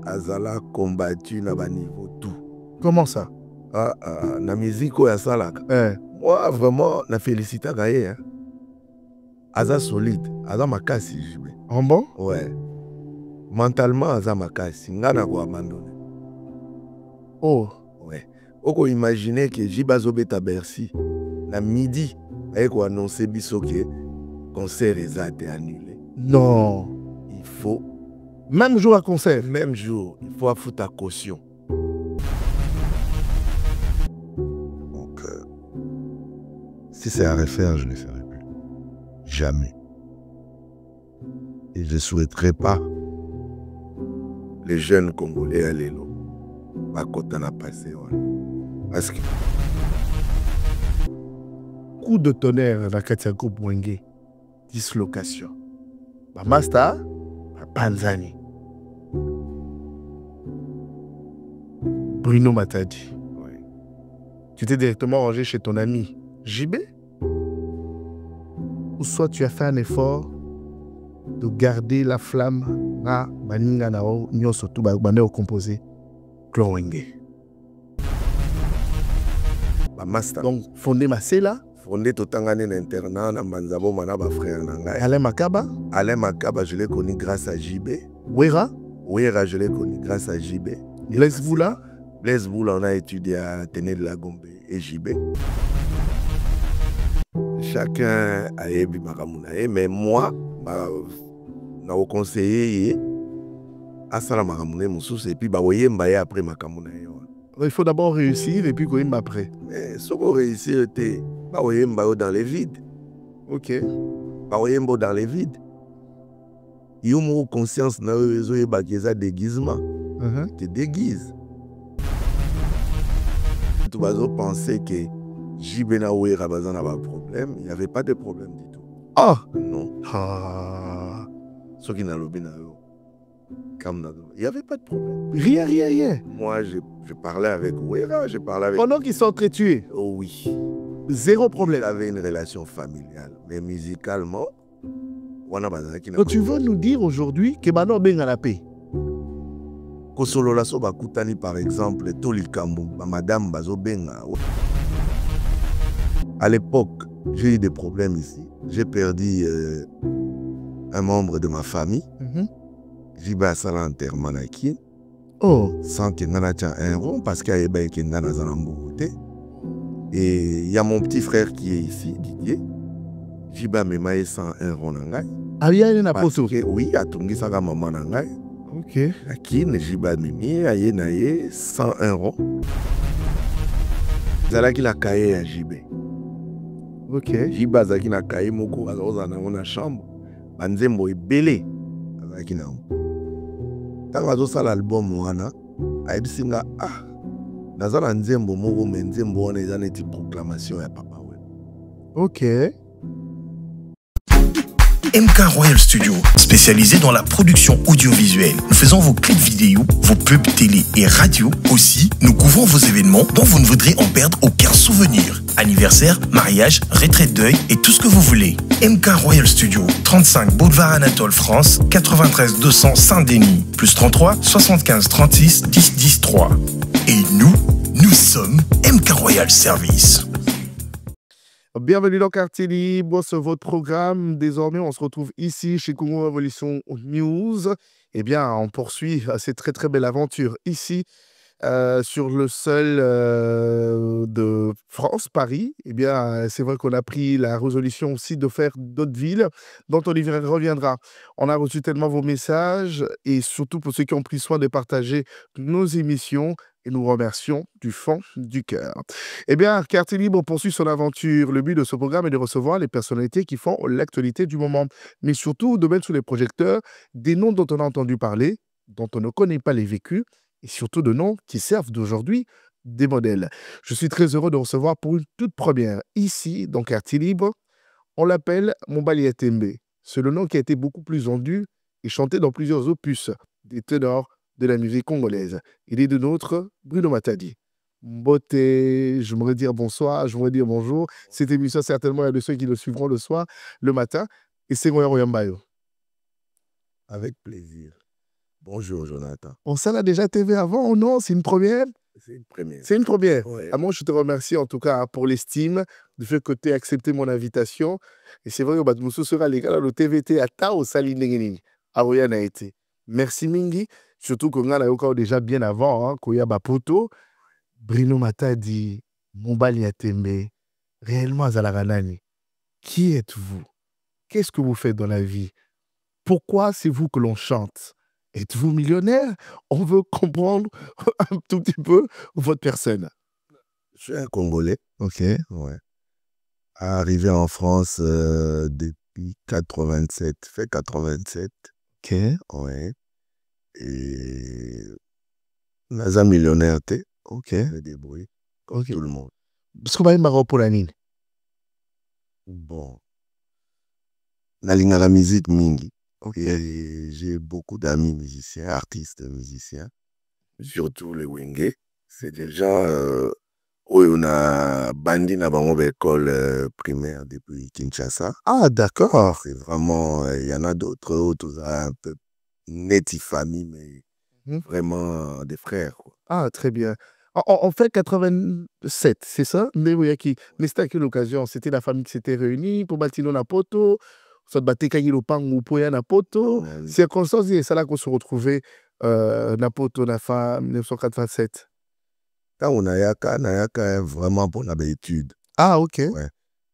azala combattu na ba niveau tout. Comment ça? Na musique ya salaka. Moi vraiment na félicite Gaye. Hein. Aza solide, aza makasi JB. En bon? Ouais. Mentalement aza makasi, ngana ko abandonner. Oh. Ouais. Oko imaginer que JB azobeta Bercy na midi aye ko annoncer biso que concert a été annulé. Non. Il faut même jour à concert. Même jour, il faut foutre ta caution. Donc, si c'est à refaire, je ne le ferai plus. Jamais. Et je ne souhaiterais pas. Les jeunes Congolais à l'élo, pas quand on a passé. Parce que. Coup de tonnerre dans Katia Group Mwenge. Dislocation. Master, Panzani. Bruno Matadi. Oui. Tu t'es directement rangé chez ton ami JB? Ou soit tu as fait un effort de garder la flamme à Baninga Nao, Nyoso, tout au composé, Klowenge. Master. Donc, fondé Masela. Fondé Totangane l'internat, na Manzabo Manaba frère Nangai. Alain Makaba. Alain Makaba, je l'ai connu grâce à JB. Wera. Wera, je l'ai connu grâce à JB. Blaise Boula. Blaise Boula, on a étudié à Téné de la Gombe et JB. Chacun a ébi Makamounae, mais moi, na au conseiller à Sala Makamounae, Moussous, et puis Bawoye Mbaye après Makamounae. Il faut d'abord réussir et puis qu'on aime après. Mais ce qu'on réussit, c'était Bawoye Mbaye dans les vides. Ok. Bawoye Mbaye dans les vides. Il y a une conscience na réseau et bageza déguisement. Tu déguises. Tu vas penser que JB na Ouera bazan n'a pas de problème. Il n'y avait pas de problème du tout. Ah! Non. Ah! Ce qui n'a pas il n'y avait pas de problème. Rien. Moi, je parlais avec Ouera, je parlais avec... Pendant qu'ils s'entretuaient? Oh oui. Zéro problème. Il avait une relation familiale. Mais musicalement, donc tu veux nous dire aujourd'hui que Mano Benga la paix? Kosolola so bakutani par exemple, Tolikambo, Madame Bazo Benga. À l'époque, j'ai eu des problèmes ici. J'ai perdu un membre de ma famille. J'ai eu un enterrement à Kien. Oh. Sans qu'il n'en ait un rond, parce qu'il y a un qui n'a pas un. Et il y a mon petit frère qui est ici, Didier. J'ai eu 101 rond. Ah, il y a une apôtre. Oui, il y a tout ça maman. Ok. À Kien, j'ai eu 101 rond. C'est là qu'il a caillé à JB. Ok. JB a caillé moko dans la chambre. Banzembo est belé. Quand on a l'album, on a dit dans un nzembo moko mais nzembo on est dans une proclamation à papa. Ok. MK Royal Studio, spécialisé dans la production audiovisuelle. Nous faisons vos clips vidéo, vos pubs télé et radio. Aussi, nous couvrons vos événements dont vous ne voudrez en perdre aucun souvenir. Anniversaire, mariage, retraite deuil et tout ce que vous voulez. MK Royal Studio, 35 Boulevard Anatole France, 93 200 Saint-Denis, plus 33 75 36 10 10 3. Et nous sommes MK Royal Service. Bienvenue dans Quartier Libre, c'est votre programme. Désormais, on se retrouve ici chez Congo Révolution News. Eh bien, on poursuit cette très belle aventure ici sur le sol de France, Paris. Eh bien, c'est vrai qu'on a pris la résolution aussi de faire d'autres villes dont on y reviendra. On a reçu tellement vos messages et surtout pour ceux qui ont pris soin de partager nos émissions. Et nous remercions du fond du cœur. Eh bien, Quartier Libre poursuit son aventure. Le but de ce programme est de recevoir les personnalités qui font l'actualité du moment, mais surtout de mettre sous les projecteurs des noms dont on a entendu parler, dont on ne connaît pas les vécus, et surtout de noms qui servent d'aujourd'hui des modèles. Je suis très heureux de recevoir pour une toute première, ici, dans Quartier Libre, on l'appelle Mombali Tembe. C'est le nom qui a été beaucoup plus vendu et chanté dans plusieurs opus des ténors de la musique congolaise. Il est de notre Bruno Matadi. Beauté, je voudrais dire bonsoir, je voudrais dire bonjour. Cette émission, certainement, il y a de ceux qui le suivront le soir, le matin. Et c'est Ngoya Royambayo. Avec plaisir. Bonjour, Jonathan. On s'en a déjà TV avant ou non? C'est une première? C'est une première. C'est une première. Ouais. Ah, moi, je te remercie en tout cas pour l'estime, du fait que tu aies accepté mon invitation. Et c'est vrai que Batmoussou sera légal le TVT à Tao Salinengeni. Ah oui, a été. Merci Mingi. Surtout qu'on a encore déjà bien avant, hein, Koya Bapoto. Bruno Mata dit Mombali Atembe, réellement Zalaranani. Qui êtes-vous? Qu'est-ce que vous faites dans la vie? Pourquoi c'est vous que l'on chante? Êtes-vous millionnaire? On veut comprendre un tout petit peu votre personne. Je suis un Congolais. Ok. Ouais. Arrivé en France depuis 87. Fait 87. Ok. Ouais. Et. Naza millionnaire, t'es. Ok. Je me débrouille. Comme Ok. tout le monde. Parce qu'on va y pour la nine. Bon. Nalinga la musique mingi. Ok. Et j'ai beaucoup d'amis musiciens, artistes musiciens. Surtout les Wenge. C'est des gens où on a bandi dans une école primaire depuis Kinshasa. Ah, d'accord. C'est vraiment, il y en a d'autres où tout ça un peu net famille, mais vraiment des frères. Quoi. Ah, très bien. En fait, 87, c'est ça? Mais oui, mais c'était à quelle occasion? C'était la famille qui s'était réunie pour bâtir Napoto. Soit battre Kagilo Pang ou Poya Napoto. Circonstances, c'est là qu'on se retrouvait Napoto, la fin 1987. Quand on a Nayaka vraiment pour l'habitude. Ah, ok. Ouais.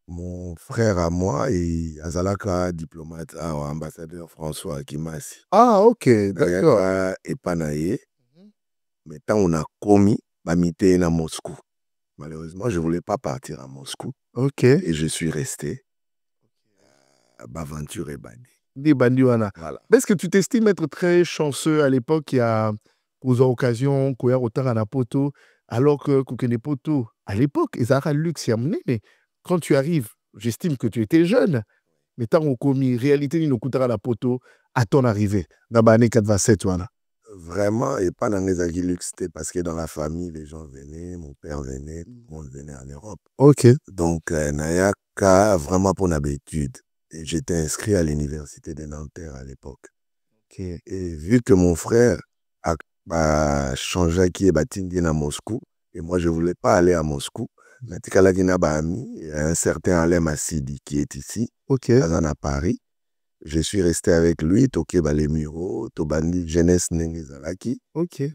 Mon frère à moi et Azalaka, diplomate, ambassadeur François Kimasi. Ah, ok, d'accord. Et Panaye. Mais quand on a commis, m'amité à Moscou. Malheureusement, je ne voulais pas partir à Moscou. Ok. Et je suis resté. Baventure et Bandi. Des Bandiwana. Voilà. Est-ce que tu t'estimes être très chanceux à l'époque? Il y a aux occasions, qu'il y a autant à Poto, alors que Poto, à l'époque, ils avaient le luxe, mais quand tu arrives, j'estime que tu étais jeune. Mais tant qu'on commis, réalité, nous coûtera la poto à ton arrivée, dans l'année 87. Voilà. Vraiment, et pas dans les luxe, parce que dans la famille, les gens venaient, mon père venait, tout le monde venait en Europe. Ok. Donc, Nayaka, vraiment pour l'habitude. Et j'étais inscrit à l'université de Nanterre à l'époque. Okay. Et vu que mon frère a changé qui est bâti à Moscou, et moi je ne voulais pas aller à Moscou, il y a un certain Alain Massidi qui est ici, à Paris. Je suis resté avec lui, toqué les Mureaux, Tobandi Jeunesse Nengezalaki.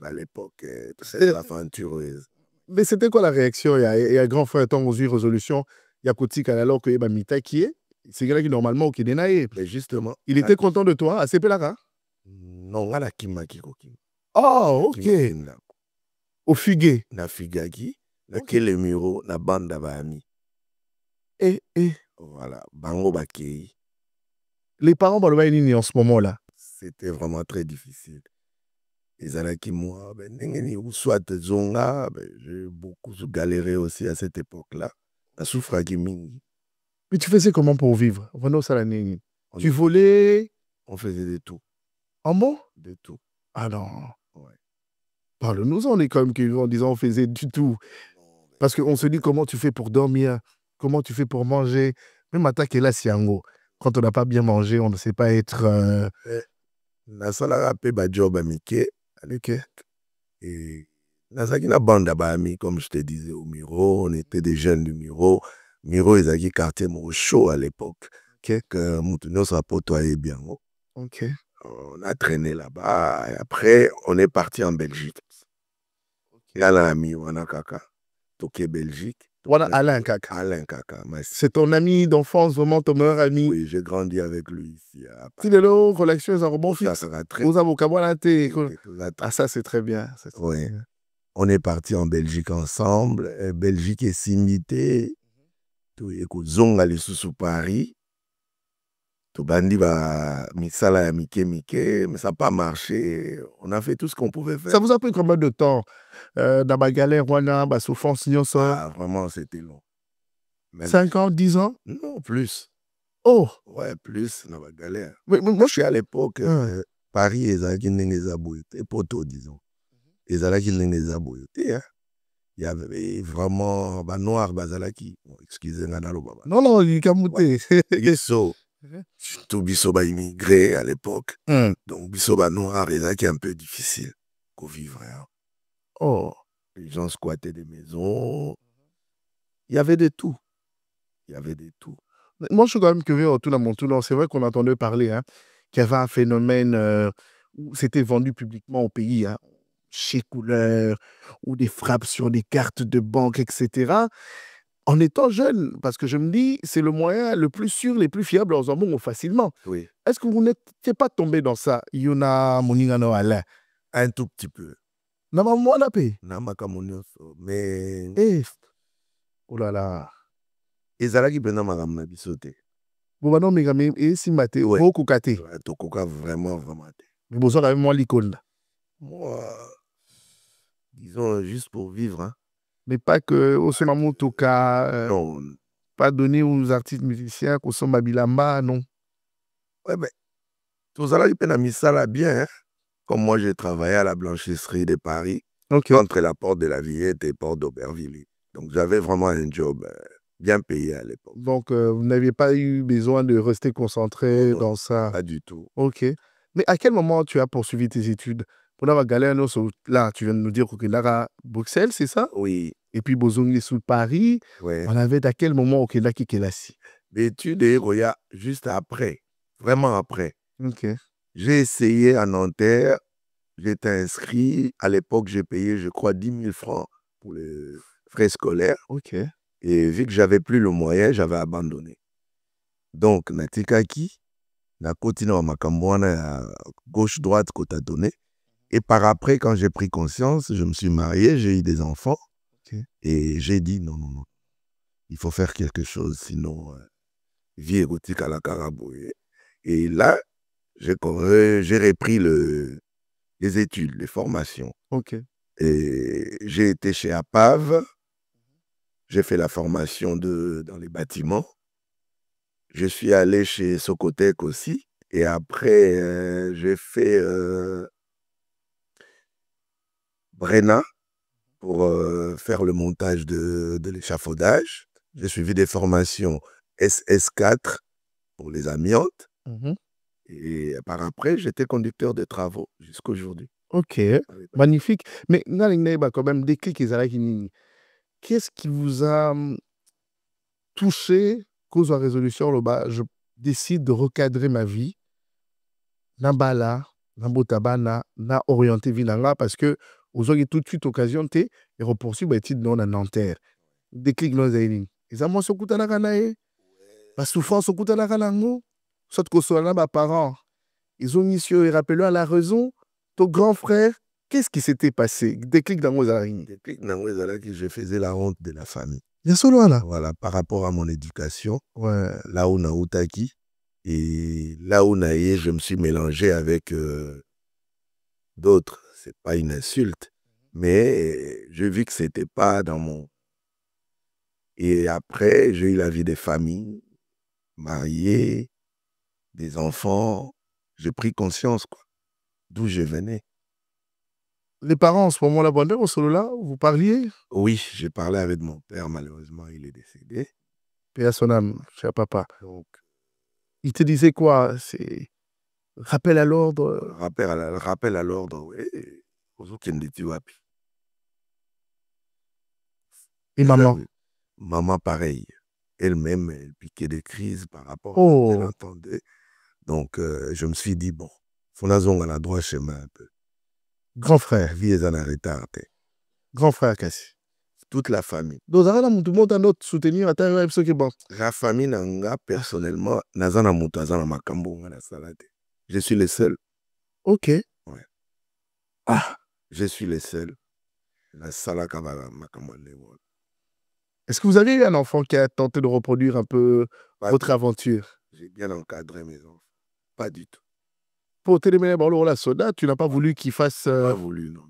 À l'époque, c'était aventureuse. Mais c'était quoi la réaction? Il y a un grand frère, tant aux résolution, il y a Koti alors que Mita qui est. C'est quelqu'un qui normalement qui est naïf. Mais justement. Il était content de toi, à Sepelara? Non, on a Kima Kikoki. Oh, ok. Au Fugué. Na Fugaki, na Kele Muro, na Banda Bahami. Voilà, Bango Bakei. Les parents en ce moment-là. C'était vraiment très difficile. Les Alaki, moi, soit Zonga, j'ai beaucoup galéré aussi à cette époque-là. La souffragi mingi. Mais tu faisais comment pour vivre? Tu volais? On faisait de tout. En bon? De tout. Ah non. Ouais. Parle-nous, on est comme en disant on faisait du tout. Parce qu'on se dit comment tu fais pour dormir, comment tu fais pour manger. Même attaque là, Siango. Quand on n'a pas bien mangé, on ne sait pas être. Nasala rappé job à Mickey. Et Nasakina bande à comme je te disais, au Miro, on était des jeunes du Miro. Miro, ils avaient quartier chaud à l'époque. Que Moutounios a potoyé bien. On a traîné là-bas. Et après, on est parti en Belgique. Là, l'ami, on a Kaka. Toké Belgique. Alain Kaka. Alain Kaka. C'est ton ami d'enfance, vraiment ton meilleur ami. Oui, j'ai grandi avec lui ici. Si les relations, ça rebond ça sera très bien. Ah, ça, c'est très bien. Oui. On est parti en Belgique ensemble. Belgique est simité. Tout est Zonga les sous Paris. Tout bandi va misala Mike, mais ça n'a pas marché. On a fait tout ce qu'on pouvait faire. Ça vous a pris combien de temps dans ma galère, ma souffrance, vraiment, c'était long. Même 5 ans, 10 ans? Non, plus. Oh! Ouais, plus dans ma galère. Mais moi, je suis à l'époque, Paris, ils ont des abouilles, poteaux, disons. Ils ont des abouilles. Il y avait vraiment noir bazalaki. Excusez-moi. Non, il est camouté. So, Surtout Bisoba immigré à l'époque. Hmm. Donc Bisoba noir, et là qui est un peu difficile qu'on vivre. Hein. Oh. Les gens squattaient des maisons. Il y avait de tout. Il y avait de tout. Moi, je suis quand même curieux autour dans mon tour. C'est vrai qu'on entendait parler qu'il y avait un phénomène où c'était vendu publiquement au pays, hein, chez couleur, ou des frappes sur des cartes de banque, etc. En étant jeune, parce que je me dis, c'est le moyen le plus sûr, le plus fiable en Zambon facilement. Oui. Est-ce que vous n'étiez pas tombé dans ça? Yuna Moningano Alain. Un tout petit peu. Non, moi, on a payé. Mais. Eh, oh là là. Ezalaki pena makambo na biso te. Bon, maintenant, mais si maté, beaucoup kate. Tokoka vraiment, vraiment te. Mais bon, ça, quand même, moi, l'icône. Moi, disons, juste pour vivre. Hein. Mais pas que au Sonamou Toka, Non. pas donné aux artistes musiciens, qu'au son Babilamba, non. Ouais, mais tout ça là, il peine misala bien. Hein. Comme moi, j'ai travaillé à la blanchisserie de Paris, entre la porte de la Villette et porte d'Aubervilliers. Donc, j'avais vraiment un job bien payé à l'époque. Donc, vous n'aviez pas eu besoin de rester concentré dans ça? Pas du tout. Ok. Mais à quel moment tu as poursuivi tes études? Pour la galère, là, tu viens de nous dire que là, à Bruxelles, c'est ça? Oui. Et puis, Bozongi sous Paris. Ouais. On avait à quel moment au Québec qui est là? L'étude juste après. Vraiment après. Ok. J'ai essayé à Nanterre. J'étais inscrit. À l'époque, j'ai payé, je crois, 10 000 francs pour les frais scolaires. Ok. Et vu que j'avais plus le moyen, j'avais abandonné. Donc, Natikaki, na continué à Makambouana, gauche-droite, côte à donner. Et par après, quand j'ai pris conscience, je me suis marié, j'ai eu des enfants. Okay. Et j'ai dit non, il faut faire quelque chose, sinon, vie érotique à la Caraboué. Et là, j'ai repris les études, les formations. Ok. Et j'ai été chez APAV. J'ai fait la formation dans les bâtiments. Je suis allé chez Socotec aussi. Et après, j'ai fait Brenna pour faire le montage de l'échafaudage. J'ai suivi des formations SS4 pour les amiantes. Et par après, j'étais conducteur de travaux jusqu'à aujourd'hui. Ok, magnifique. Mais quand même des clics. Qu'est-ce qui vous a touché cause de la résolution je décide de recadrer ma vie Nambala, Nambotabana, na orienté Vinanga parce que vous auriez tout de suite occasion de poursuivre les titres non à Nanterre. Déclic non zaïling. Et ça, moi, ce coup de la la souffrance au coup de la galango. Soit que ce soit là, mes parents, ils ont initié et rappelé à la raison, ton grand frère, qu'est-ce qui s'était passé? Déclic dans vos araignées. Déclic dans vos araignées, je faisais la honte de la famille. Bien sûr, là. Voilà, par rapport à mon éducation, ouais. Là où Naoutaki, et là où Naïe, je me suis mélangé avec d'autres. C'est pas une insulte, mais j'ai vu que c'était pas dans mon. Et après, j'ai eu la vie des familles, marié, des enfants. J'ai pris conscience, quoi, d'où je venais. Les parents, en ce moment-là, au solo-là, vous parliez? Oui, j'ai parlé avec mon père, malheureusement, il est décédé. Paix à son âme, cher papa. Donc, il te disait quoi? C'est rappel à l'ordre? Rappel à l'ordre, oui. Et maman? Maman, pareil. Elle-même, elle piquait des crises par rapport à ce qu'elle entendait. Donc, je me suis dit, bon, faut la zone à la droite chemin un peu. Grand frère. Vie est en retard. Grand frère, Kassi. Toute la famille. Donc, tout le monde a notre soutenir à ta la famille, personnellement, je suis le seul. Ok. Ouais. Ah. Je suis le seul. Est-ce que vous avez eu un enfant qui a tenté de reproduire un peu votre aventure? J'ai bien encadré mes enfants. Pas du tout. Pour terminer la soda, tu n'as pas voulu qu'il fasse... Pas voulu, non.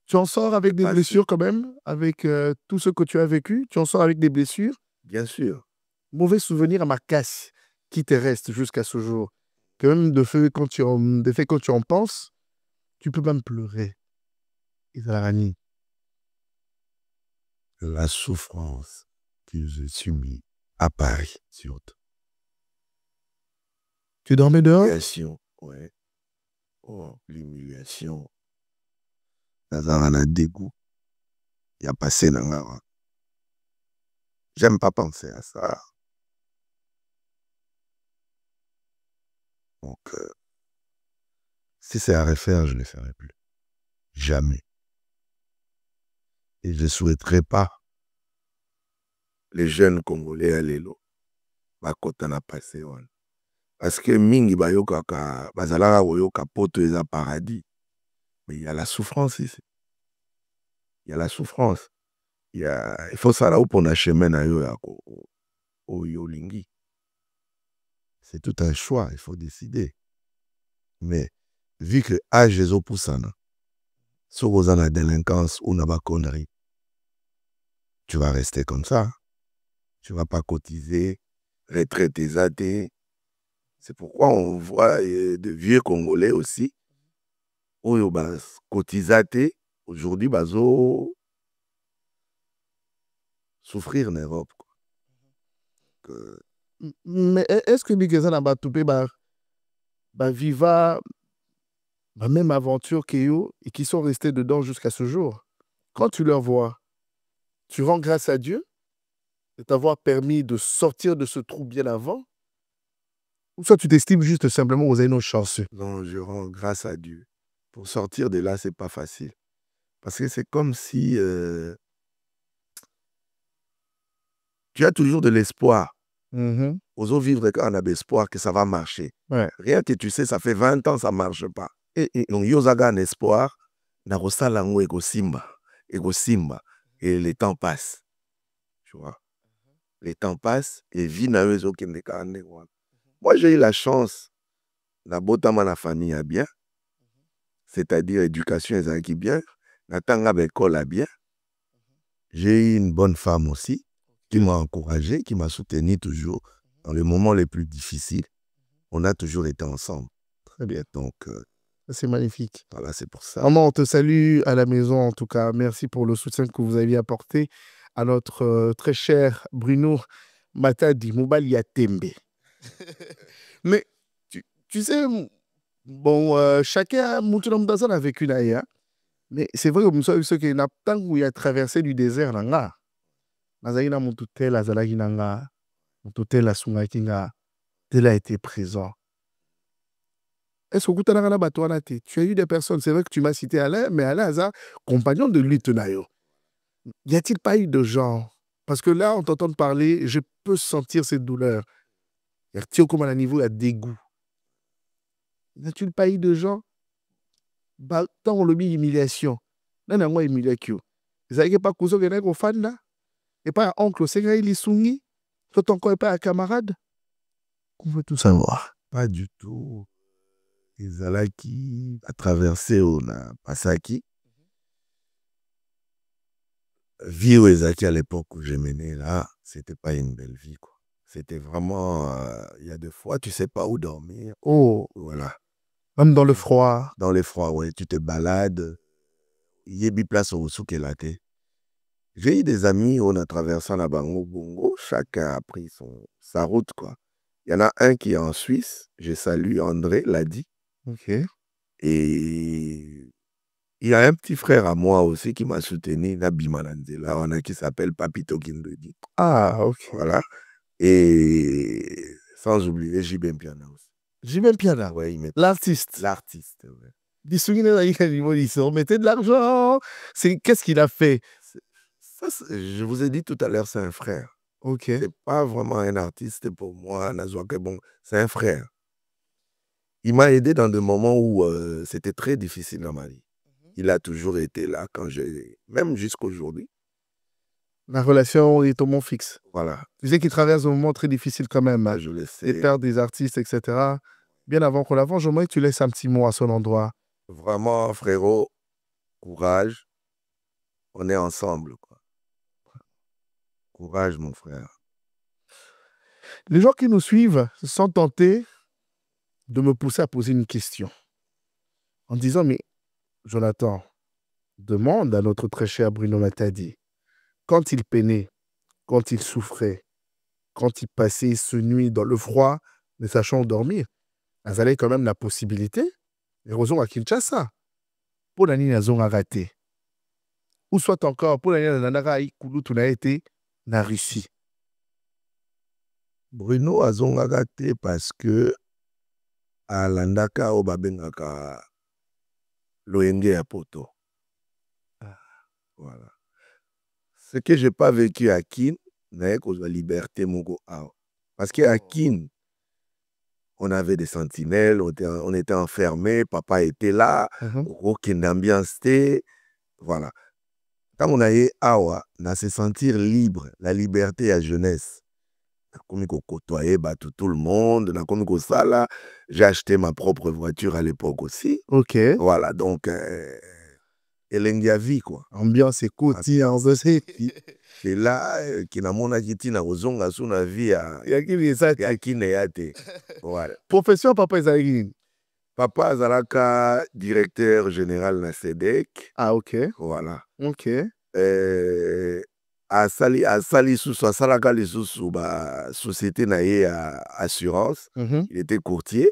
Tu en sors avec des blessures quand même? Avec tout ce que tu as vécu? Tu en sors avec des blessures? Bien sûr. Mauvais souvenir à ma casse qui te reste jusqu'à ce jour. Que même de fait, quand tu en penses, tu peux même pleurer. Isarani. La souffrance que j'ai subie à Paris, surtout. Tu dormais dehors? L'humiliation, ouais. Oh, l'humiliation. Dans un dégoût. Il y a passé dans la... J'aime pas penser à ça. Donc, Si c'est à refaire, je ne le ferai plus. Jamais. Et je ne souhaiterais pas. les jeunes Congolais à l'élo, bakota na passé wana. Parce que mingi bayokaka, bazalaka koyoka poto eza paradis. Mais il y a la souffrance ici. Il y a la souffrance. Il faut ça là où pour chemin na yo ya ko yolingi. C'est tout un choix, il faut décider. Mais vu que âge est au poussana, si vous avez la délinquance ou la connerie, tu vas rester comme ça. Tu ne vas pas cotiser. Retraités athées. C'est pourquoi on voit de vieux Congolais aussi. Oyo bas cotisaté. Aujourd'hui, bazo souffrir en Europe. Mais est-ce que Miguel n'a pas tout viva la même aventure qu'eux et qui sont restés dedans jusqu'à ce jour? Quand tu leur vois, tu rends grâce à Dieu de t'avoir permis de sortir de ce trou bien avant? Ou soit tu t'estimes juste simplement aux nos chanceux? Non, je rends grâce à Dieu. Pour sortir de là, c'est pas facile. Parce que c'est comme si tu as toujours de l'espoir. Aux autres vivre quand on a l'espoir que ça va marcher. Ouais. Rien que tu sais, ça fait 20 ans, ça ne marche pas. Et donc, yozaga un espoir, na rosalango ego simba. Et les temps passent. Tu vois? Les temps passent et vie na yo kende kane. Moi, j'ai eu la chance d'abotama la famille à bien. C'est-à-dire éducation ezaki bien. Natanga l'école à bien. J'ai eu une bonne femme aussi qui m'a encouragé, qui m'a soutenu toujours dans les moments les plus difficiles. On a toujours été ensemble. Très bien. Donc, c'est magnifique. Voilà, c'est pour ça. Maman, on te salue à la maison en tout cas. Merci pour le soutien que vous aviez apporté à notre très cher Bruno Matadi Mobali Tembe. Mais tu sais, bon, chacun a vécu là. Mais c'est vrai que ceux qui n'ont pas où il a traversé du désert là. Nazalina Montutel, Azalaginanga, Montutel, Asungakinga, tel a été présent. Est-ce que tu as eu des personnes, c'est vrai que tu m'as cité Alain, mais Alain Hazard, compagnon de lutte Nayo. Y a-t-il pas eu de gens? Parce que là, en t'entendant parler, je peux sentir cette douleur. Y a-t-il comme à un niveau, il y a dégoût. Y a-t-il pas eu de gens? Tant on le met humiliation. Là, on a humiliation. Vous savez pas que vous avez fan là? Et pas un oncle, c'est qu'il est sungi? Toi, encore pas un camarade? On veut tout savoir. Pas du tout. Izalaki a traversé on a Pasaki. Vie où Ezaki à l'époque où j'ai mené là, c'était pas une belle vie quoi. C'était vraiment, il y a des fois tu sais pas où dormir. Oh, voilà. Même dans le froid. Dans le froid, ouais, tu te balades. Il y a des places au Soukelate. J'ai eu des amis, on a traversé la Bango Bongo, chacun a pris sa route quoi. Il y en a un qui est en Suisse, je salue André, l'a dit. Ok. Et il y a un petit frère à moi aussi qui m'a soutenu, Nabi Malandela, on a qui s'appelle Papito Kindodi. Ah, ok. Voilà. Et sans oublier Jibem Piana aussi. Jibem Piana, ouais, l'artiste. L'artiste, ouais. On mettait de l'argent. Qu'est-ce qu'il a fait? Ça, je vous ai dit tout à l'heure, c'est un frère. Ok. C'est pas vraiment un artiste pour moi, bon, c'est un frère. Il m'a aidé dans des moments où c'était très difficile dans ma vie. Il a toujours été là même jusqu'aujourd'hui. La relation est au moment fixe. Voilà. Tu sais qu'il traverse un moment très difficile quand même. Ah, je le sais. Des pertes des artistes, etc. Bien avant qu'on l'avance, j'aimerais que tu laisses un petit mot à son endroit. Vraiment, frérot, courage. On est ensemble, quoi. Courage, mon frère. Les gens qui nous suivent sont tentés de me pousser à poser une question. En disant, mais Jonathan, demande à notre très cher Bruno Matadi, quand il peinait, quand il souffrait, quand il passait ce nuit dans le froid, ne sachant dormir, azalaki quand même la possibilité ekozonga Kinshasa mpo na nini azongaka te ou soit encore mpo na nini alandaka kulutu na ye te na Russie. Bruno azongaka te parce que alandaka oyo babengaka loyenge ya poto. Voilà. Ce que j'ai pas vécu à Kin, naye kozwa liberté moko awa. Parce que à Kin, on avait des sentinelles, on était enfermés, papa était là, aucune ambiance te, voilà. Quand on a eu awa, na se sentir libre, la liberté à jeunesse. Comme côtoyer tout le monde, comme ça, j'ai acheté ma propre voiture à l'époque aussi. Ok. Voilà, donc elengia vie quoi. Ambiance écoutée, c'est là qui n'a mon agiti na ozonga sous la vie à Kineyate. Voilà. Profession papa ezalaki. Papa azalaka directeur général na SEDEC. Ah ok. Voilà. Ok. Asali sous asalaka lisusu ba société na ye assurance. Il était courtier.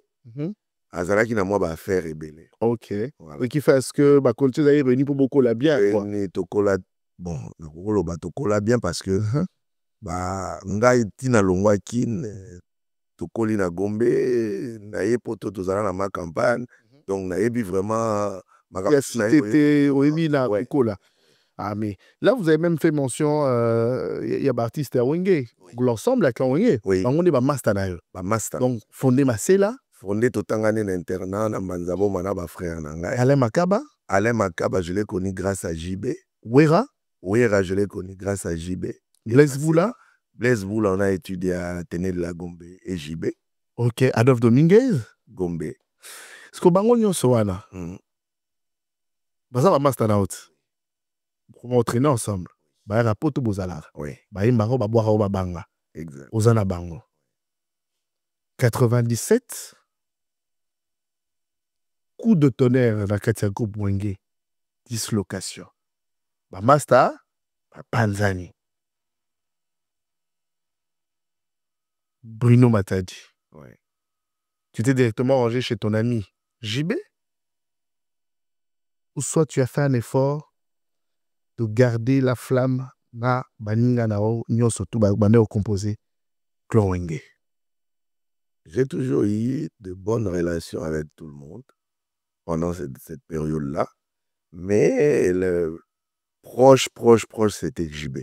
Azalaki na moi ba faire rebelle. Ok. Voilà. Et qui fait ce que ba courtier d'ailleurs venu pour beaucoup la bien quoi. Ni tokola bon, na kokolo ba tokola bien parce que ba ngai tina longwa kin tokoli na Gombe na ye poto tozala na ma campagne. Donc na yebi vraiment ma cité oui na kokola. Ah, mais là, vous avez même fait mention, il y a Baptiste Wenge, l'ensemble avec Wenge. Oui. On est master d'ailleurs. Master. Donc, fondé Masela. Fondé Totangane l'internat, na Manzabo Manaba frère Nanga. Alain Makaba. Alain Makaba, je l'ai connu grâce à JB. Wera. Wera, je l'ai connu grâce à JB. Blaise Boula. Blaise Boula, on a étudié à l'Athénée de la Gombe et JB. Ok. Adolphe Dominguez. Gombe. Est-ce que Bango Nyosoana? Baza master na out. Pour m'entraîner ensemble. Bah rapport bozala. Oui. Bah imaro ba boire ba banga. Exact. Ozana bango. 97. Coup de tonnerre dans Katia Group Wenge. Dislocation. Bah master, bah Panzani. Bruno Matadi. Oui. Tu t'es directement rangé chez ton ami JB? Ou soit tu as fait un effort de garder la flamme na baninga nao nyoso tout bane au composé Klowenge. J'ai toujours eu de bonnes relations avec tout le monde pendant cette période-là. Mais le proche, c'était JB.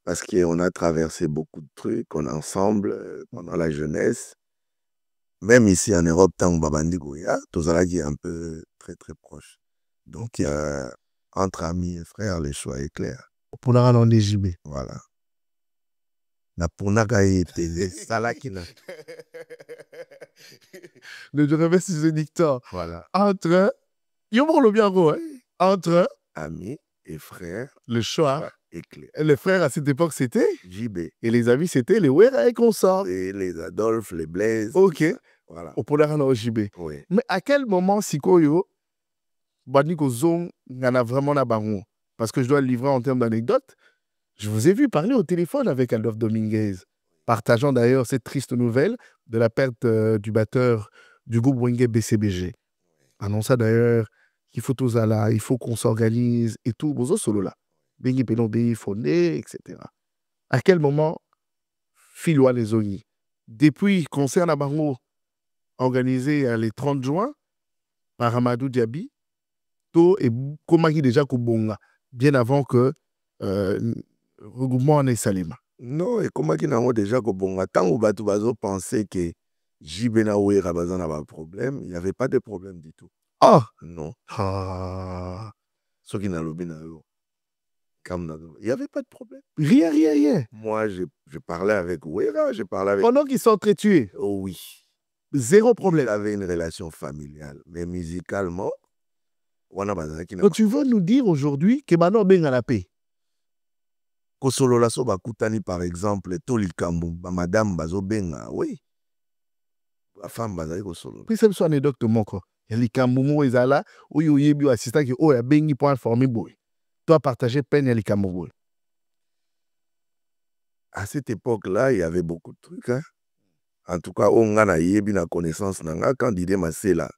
Parce qu'on a traversé beaucoup de trucs, on est ensemble pendant la jeunesse. Même ici en Europe, tant que Babandi Goya, tout ça qui est un peu très très proche. Donc, entre amis et frères, le choix est clair. Pour la rendre JB. Voilà. Na punaka été salakina. Ne je remercie ce dictat. Voilà. Entre le bien entre amis et frères, le choix est clair. Et les frères à cette époque c'était JB. Et les amis c'était les Wera et consorts. Et les Adolphe, les Blaise. Ok. Voilà. Au pour rendre JB. Oui. Mais à quel moment Sikoyo Baniko Zong n'en a vraiment na bango? Parce que je dois le livrer en termes d'anecdote. Je vous ai vu parler au téléphone avec Adolphe Dominguez, partageant d'ailleurs cette triste nouvelle de la perte du batteur du groupe Wenge BCBG. Annonça d'ailleurs qu'il faut tous là, il faut qu'on s'organise et tout. Bozo solo là. Bengi Pelombe fondé, etc. À quel moment Filoa les Ogni? Depuis concert à Bango organisé le 30 juin par Amadou Diaby, tout et Komaki déjà Kobonga, bien avant que regroupement en Salima. Non, et comment qu'il n'a déjà Kobonga, tant que Batou Bazo pensait que Jibena Ouera Bazan avait un problème, il n'y avait pas de problème du tout. Ah! Non. Ah! Ce qui n'a pas il n'y avait pas de problème. Rien. Moi, je parlais avec Ouera, je parlais avec... Pendant qu'ils s'entretuaient? Oh oui. Zéro problème. Il avait une relation familiale, mais musicalement, donc tu veux nous dire aujourd'hui que maintenant ben à la paix. Kosolo la so bakutani par exemple Tolikambu, madame bazo benga, oui. La femme bazali kosolo. Puis c'est une anecdote mon quoi. Il y a les Kambumo ezala, ou yebi assistant qui oh ya bengi pour informer boy. Toi partager peine ya les Kambumo. À cette époque-là, il y avait beaucoup de trucs hein. En tout cas, on a une connaissance nanga quand Didier Masela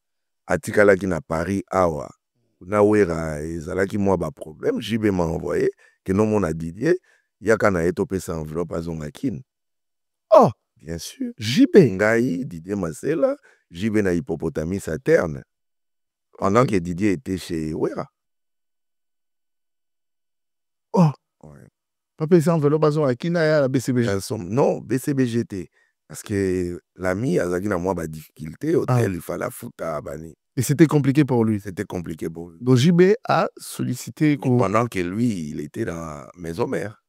atikala qui na Paris awa. Na wera ezalaki moi ba problème, JB m'a envoyé que non mon a Didier, yaka na etopé sa enveloppe à Zongakin. Oh, Bien sûr. JB. Ngai, Didier Masela, JB na Hippopotamis à Terne. Pendant que Didier était chez Wera. Oh. Ouais. Papa, c'est enveloppe à Zongakin, la BCBG. Non, BCBGT. Parce que l'ami a eu moi difficulté, hôtel, il fallait foutre à Bani. Et c'était compliqué pour lui. C'était compliqué pour lui. Donc JB a sollicité... Pendant que lui, il était dans la maison mère.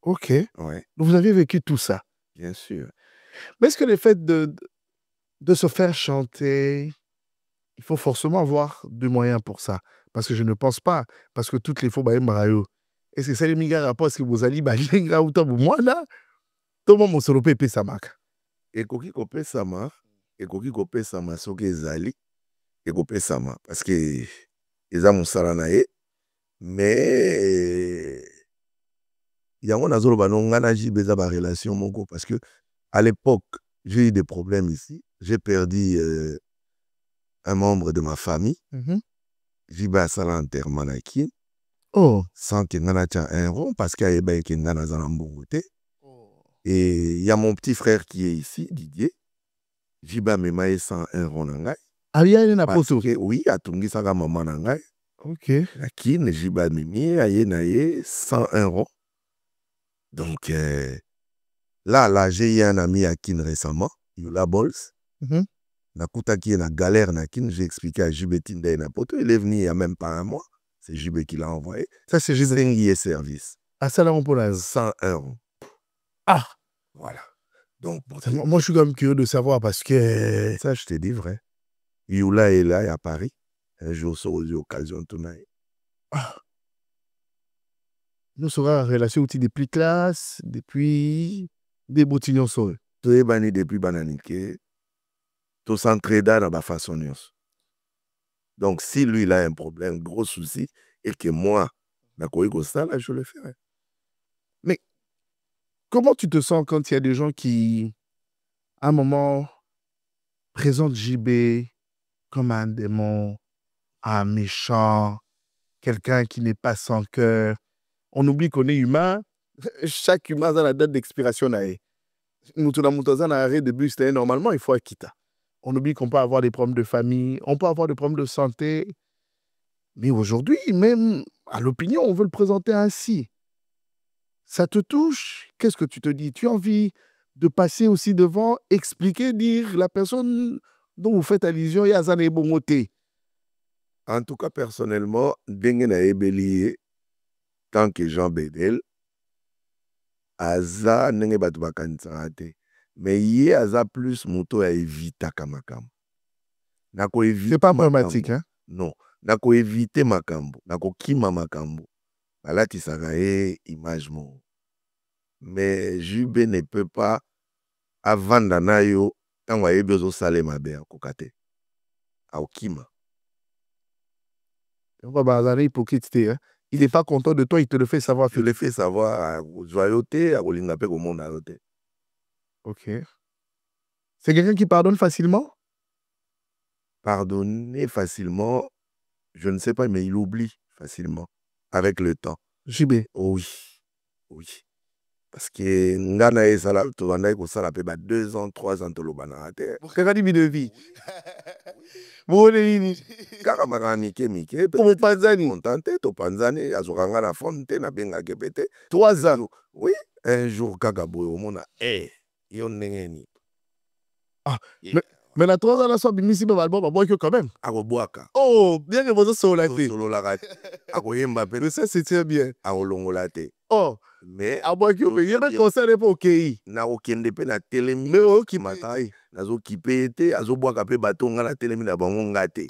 Ok. Ouais. Donc vous aviez vécu tout ça. Bien sûr. Mais est-ce que le fait de se faire chanter, il faut forcément avoir des moyens pour ça? Parce que je ne pense pas. Parce que toutes les fois, est-ce que c'est les migas rapport, est-ce que vous allez balinga ou moi là? Tout le monde solo pépé sa marque. Et koki kopé sama, et koki kopé sama, soke zali, et kopé sama. Parce que ils ont mon salanae, mais il y a un zolo banon, ngana jibeza ba relation moko. Parce que à l'époque, j'ai eu des problèmes ici. J'ai perdu un membre de ma famille. J'ai eu un enterrement nakin. Oh. Sans que ngana tia un rond, parce qu'il y a eu un ngana zanambourouté. Et il y a mon petit frère qui est ici, Didier. Jiba memaye 101 rond nangai. Ah, il y a une aposto. Oui, à Tungi Saga maman nangai. Ok. La kin, Jiba mimi, aye naye 101 rond. Donc là, j'ai eu un ami à Kin récemment, Yula Bols. Nakuta qui est la galère na Kin, j'ai expliqué à Jibé Tinda et Napoto. Il est venu il n'y a même pas un mois. C'est Jibé qui l'a envoyé. Ça, c'est Jibé. Sengi et service. Ah, ça, là, on peut la 101 rond. Ah! Voilà. Donc, moi, je suis quand même curieux de savoir parce que... Ça, je te dis vrai. Yula est là, à Paris. Un jour, sur aux occasions, tout le ah. Nous serons en relation aussi depuis classe, depuis des boutillons sur eux. Tout est banni depuis bananique. Tout s'entraide dans la façon. Donc, si lui, il a un problème, gros souci, et que moi, je le ferai. Mais comment tu te sens quand il y a des gens qui, à un moment, présentent JB comme un démon, un méchant, quelqu'un qui n'est pas sans cœur? On oublie qu'on est humain. Chaque humain a la date d'expiration. Nous, tout le monde a un arrêt de bus. Normalement, il faut quitter. On oublie qu'on peut avoir des problèmes de famille, on peut avoir des problèmes de santé. Mais aujourd'hui, même à l'opinion, on veut le présenter ainsi. Ça te touche? Qu'est-ce que tu te dis? Tu as envie de passer aussi devant, expliquer, dire la personne dont vous faites allusion, il y a un bon côté. En tout cas, personnellement, Dengena Ebelié, tant que Jean Bedel, Aza nenge batu bakanisa. Mais yé Aza plus moto ya éviter kamakam. Nako éviter. C'est pas problématique, hein? Non. Nako éviter makambo. Nako kima makambo. Alati sagaye image mo. Mais Jube ne peut pas avant d'anayo tant wa besoin salé ma bé kokate. Aokima. On va bazarer hypocrite, hein? Il n'est pas content de toi, il te le fait savoir. Tu le fais savoir à joyauté, à Olingape au monde à l'autre. Ok. C'est quelqu'un qui pardonne facilement? Pardonner facilement, je ne sais pas, mais il oublie facilement, avec le temps. JB. Oui. Oui. Parce que Ngana et Salah, tu vas dire que ça fait 2 ans, 3 ans, tu vas dire. Pour quelle année de vie? Bon, les Karamaraniké, Mike. Pour Panzani. Contenté, to Panzani, Azuranga la fonte, na benga kepete. 3 ans. Oui. Un jour, Kagabo, au monde, yon n'engeni. Ah, mais la 3 ans, la soirée, Missy Babalbo, bah, que quand même. Agoboaka. Oh, bien que vous soyez là. Solo la rate. Agoyemba pe. Mais ça, c'est très bien. Agolongolate. Oh. Mais à moi qui il y a un conseil pour OK. Na okende pe na telemi. Mais OK matai. Nazo kipete, azoboaka pe batonga na telemi na bango ngate.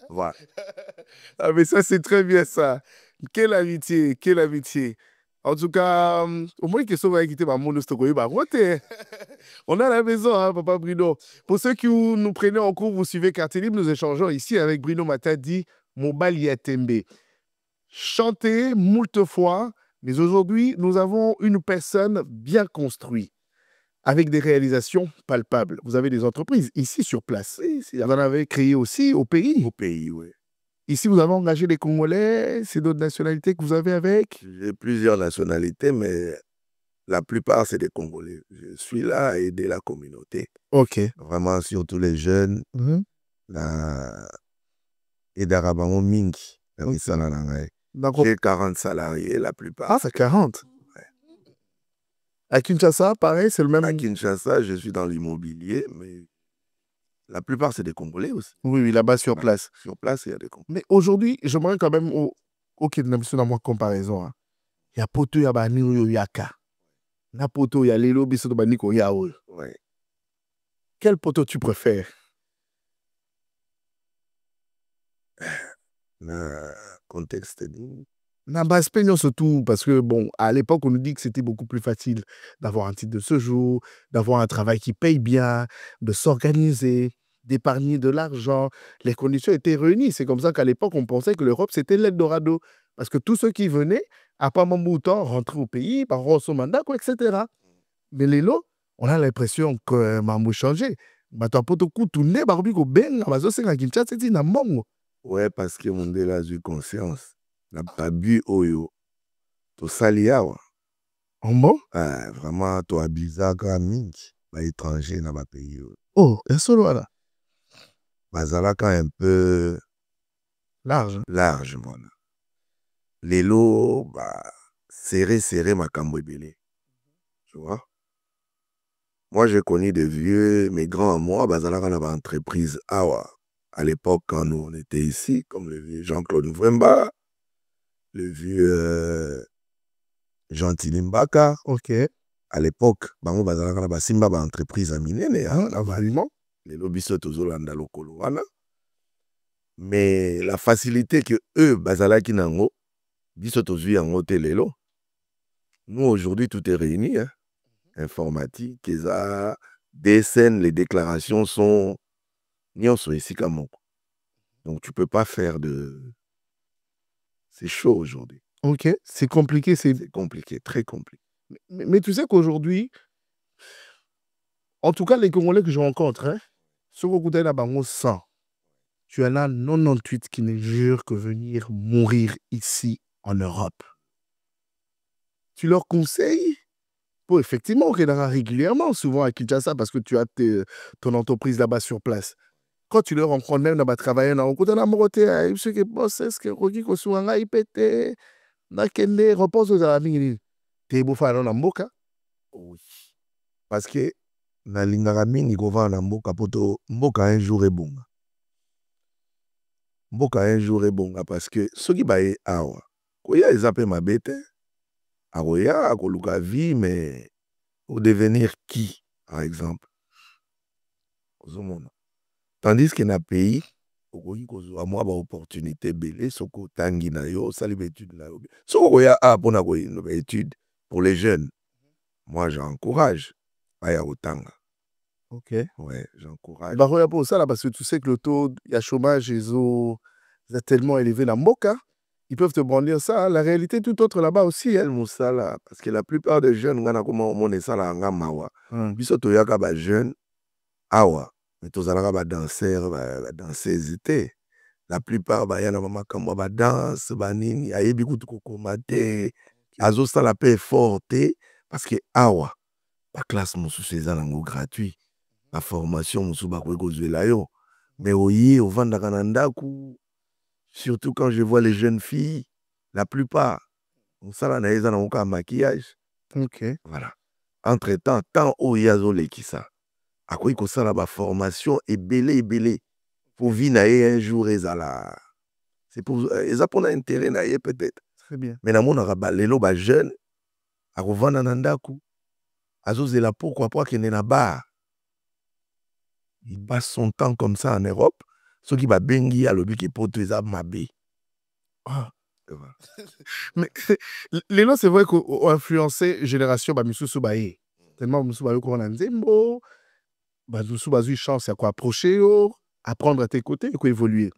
Voilà. Ah mais ça c'est très bien ça. Quelle amitié, quelle amitié. En tout cas, au moins que ça va quitter ma monde on est à la maison, hein, Papa Bruno. Pour ceux qui nous prennent en cours, vous suivez Quartier Libre, nous échangeons ici avec Bruno Matadi, Mobali Yatembe. Chanté moult fois, mais aujourd'hui, nous avons une personne bien construite. avec des réalisations palpables. Vous avez des entreprises ici sur place. Oui, Vous en avez créé aussi au pays. au pays, oui. Ici, vous avez engagé les Congolais. C'est d'autres nationalités que vous avez avec. J'ai plusieurs nationalités, mais la plupart, c'est des Congolais. Je suis là à aider la communauté. Ok. Vraiment, surtout les jeunes. La... Et d'Arabango Mingi. Ok. Donc, J'ai 40 salariés, la plupart. ah, c'est 40. À Kinshasa, pareil, c'est le même. À Kinshasa, je suis dans l'immobilier, mais la plupart, c'est des Congolais aussi. Oui, oui, là-bas sur place. Sur place, il y a des Congolais. Mais aujourd'hui, j'aimerais quand même OK, dans moi comparaison. Il y a poto ya bani oyo yaka. Na poto ya lelo biso to bani ko ya oyo. Ouais. Quel poteau tu préfères? Le contexte dit. Na base peignons surtout parce que bon, à l'époque on nous dit que c'était beaucoup plus facile d'avoir un titre de séjour, d'avoir un travail qui paye bien, de s'organiser, d'épargner de l'argent. Les conditions étaient réunies. C'est comme ça qu'à l'époque on pensait que l'Europe c'était l'Eldorado parce que tous ceux qui venaient à pas mon bouton rentraient au pays par son mandat quoi, etc. Mais les lots, on a l'impression que mambo changé. Bato poto kutunde barobi ko benga bazo senga Kinshasa c'est na mongo. Ouais, parce que mon a eu conscience. N'a pas bu oyo. To saliawa. En bon? Ah, vraiment, to abizaka mingi. Ba étranger na ba pays. Oh, et solo là. Bazalaka un peu Large. Large, moi. Les lots, bah, serré, makambo ebele. Tu vois? Moi, j'ai connu des vieux, mes grands à moi, bazalaka na ba entreprise awa. À l'époque, quand nous, on était ici, comme le vieux Jean-Claude Vremba, le vieux Jean Tilimbaka. Ok. À l'époque, bango bazalaka na ba simba ba entreprise à minene, Avalement. Les lobiso tozolanda lokolo wana. Mais la facilité que eux, bazalaki nango, biso tozui yango te lelo. Nous, aujourd'hui, tout est réuni. Hein. Informatique, DSN, les déclarations sont nyonso esika moko. Donc, tu peux pas faire de... C'est chaud aujourd'hui. Ok, c'est compliqué. C'est compliqué, très compliqué. Mais tu sais qu'aujourd'hui, en tout cas, les Congolais que je rencontre, hein, ceux qui ont là-bas, 100, tu en as 98 qui ne jurent que venir mourir ici en Europe. Tu leur conseilles pour effectivement qu'il y en aura régulièrement, souvent à Kinshasa, parce que tu as ton entreprise là-bas sur place. Quand tu leur rencontres même là-bas travailler, dans le Moroté, ceux qui bossent, est-ce que Rogi Kosuanga, il pète, Nakende, repose aux amis, t'es beau faire un mboka? Oui. Parce que, na lingaka mingi kova na mboka poto, mboka un jour ebonga. Mboka un jour ebonga parce que soki baye awa, koya ezape mabete, akoya akoluka vie, mais au devenir qui, par exemple? Tandis que na pays, okoki kozwa mwa ba opportunité belé, soko tangi na yo, sali ba étude na yo. Soko koya a pona ko ba étude pour les jeunes. Moi j'encourage aya otanga. Ok. Ouais, j'encourage. Bah, regarde pour ça là, parce que tu sais que le taux, il y a chômage, ils ont tellement élevé la mboka. Ils peuvent te brandir ça. La réalité est tout autre là-bas aussi. Hein. Moussala, parce que la plupart des jeunes, on a comment on ça là, on mawa. Biso to yaka ba jeune, awa. Mais tous alaka ba danseur, ba danseuse té. La plupart ba yana mama kamba ba danse, ba nini, ayebi kutu kokomate. Azo ça la paix forte parce que awa. La classe moussou c'est zanango gratuit. La formation moussou ba ko kozwela yo. Mais oye au vandaka na ndaku. Surtout quand je vois les jeunes filles, la plupart, on s'en a un maquillage. Ok. Voilà. Entre-temps, tant au yazo le kisa. À quoi il faut ça la formation et belé. Pour vivre un jour ezala. C'est pour ezapona intérêt naie peut-être. Très bien. Mais na mona raba lelo ba jeune a rovana nandaku. Azo zela pourquoi pas qu'il n'est ba. Il passe son temps comme ça en Europe. Ce qui va bengi à l'objet qui peut être mabé. Ah. Mais les lois, c'est vrai qu'on a influencé génération bah Misusu Baye. Tellement Misusu Baye qu'on a nzembo, bah Misusu Baye chance à quoi approcher, apprendre à tes côtés et quoi évoluer.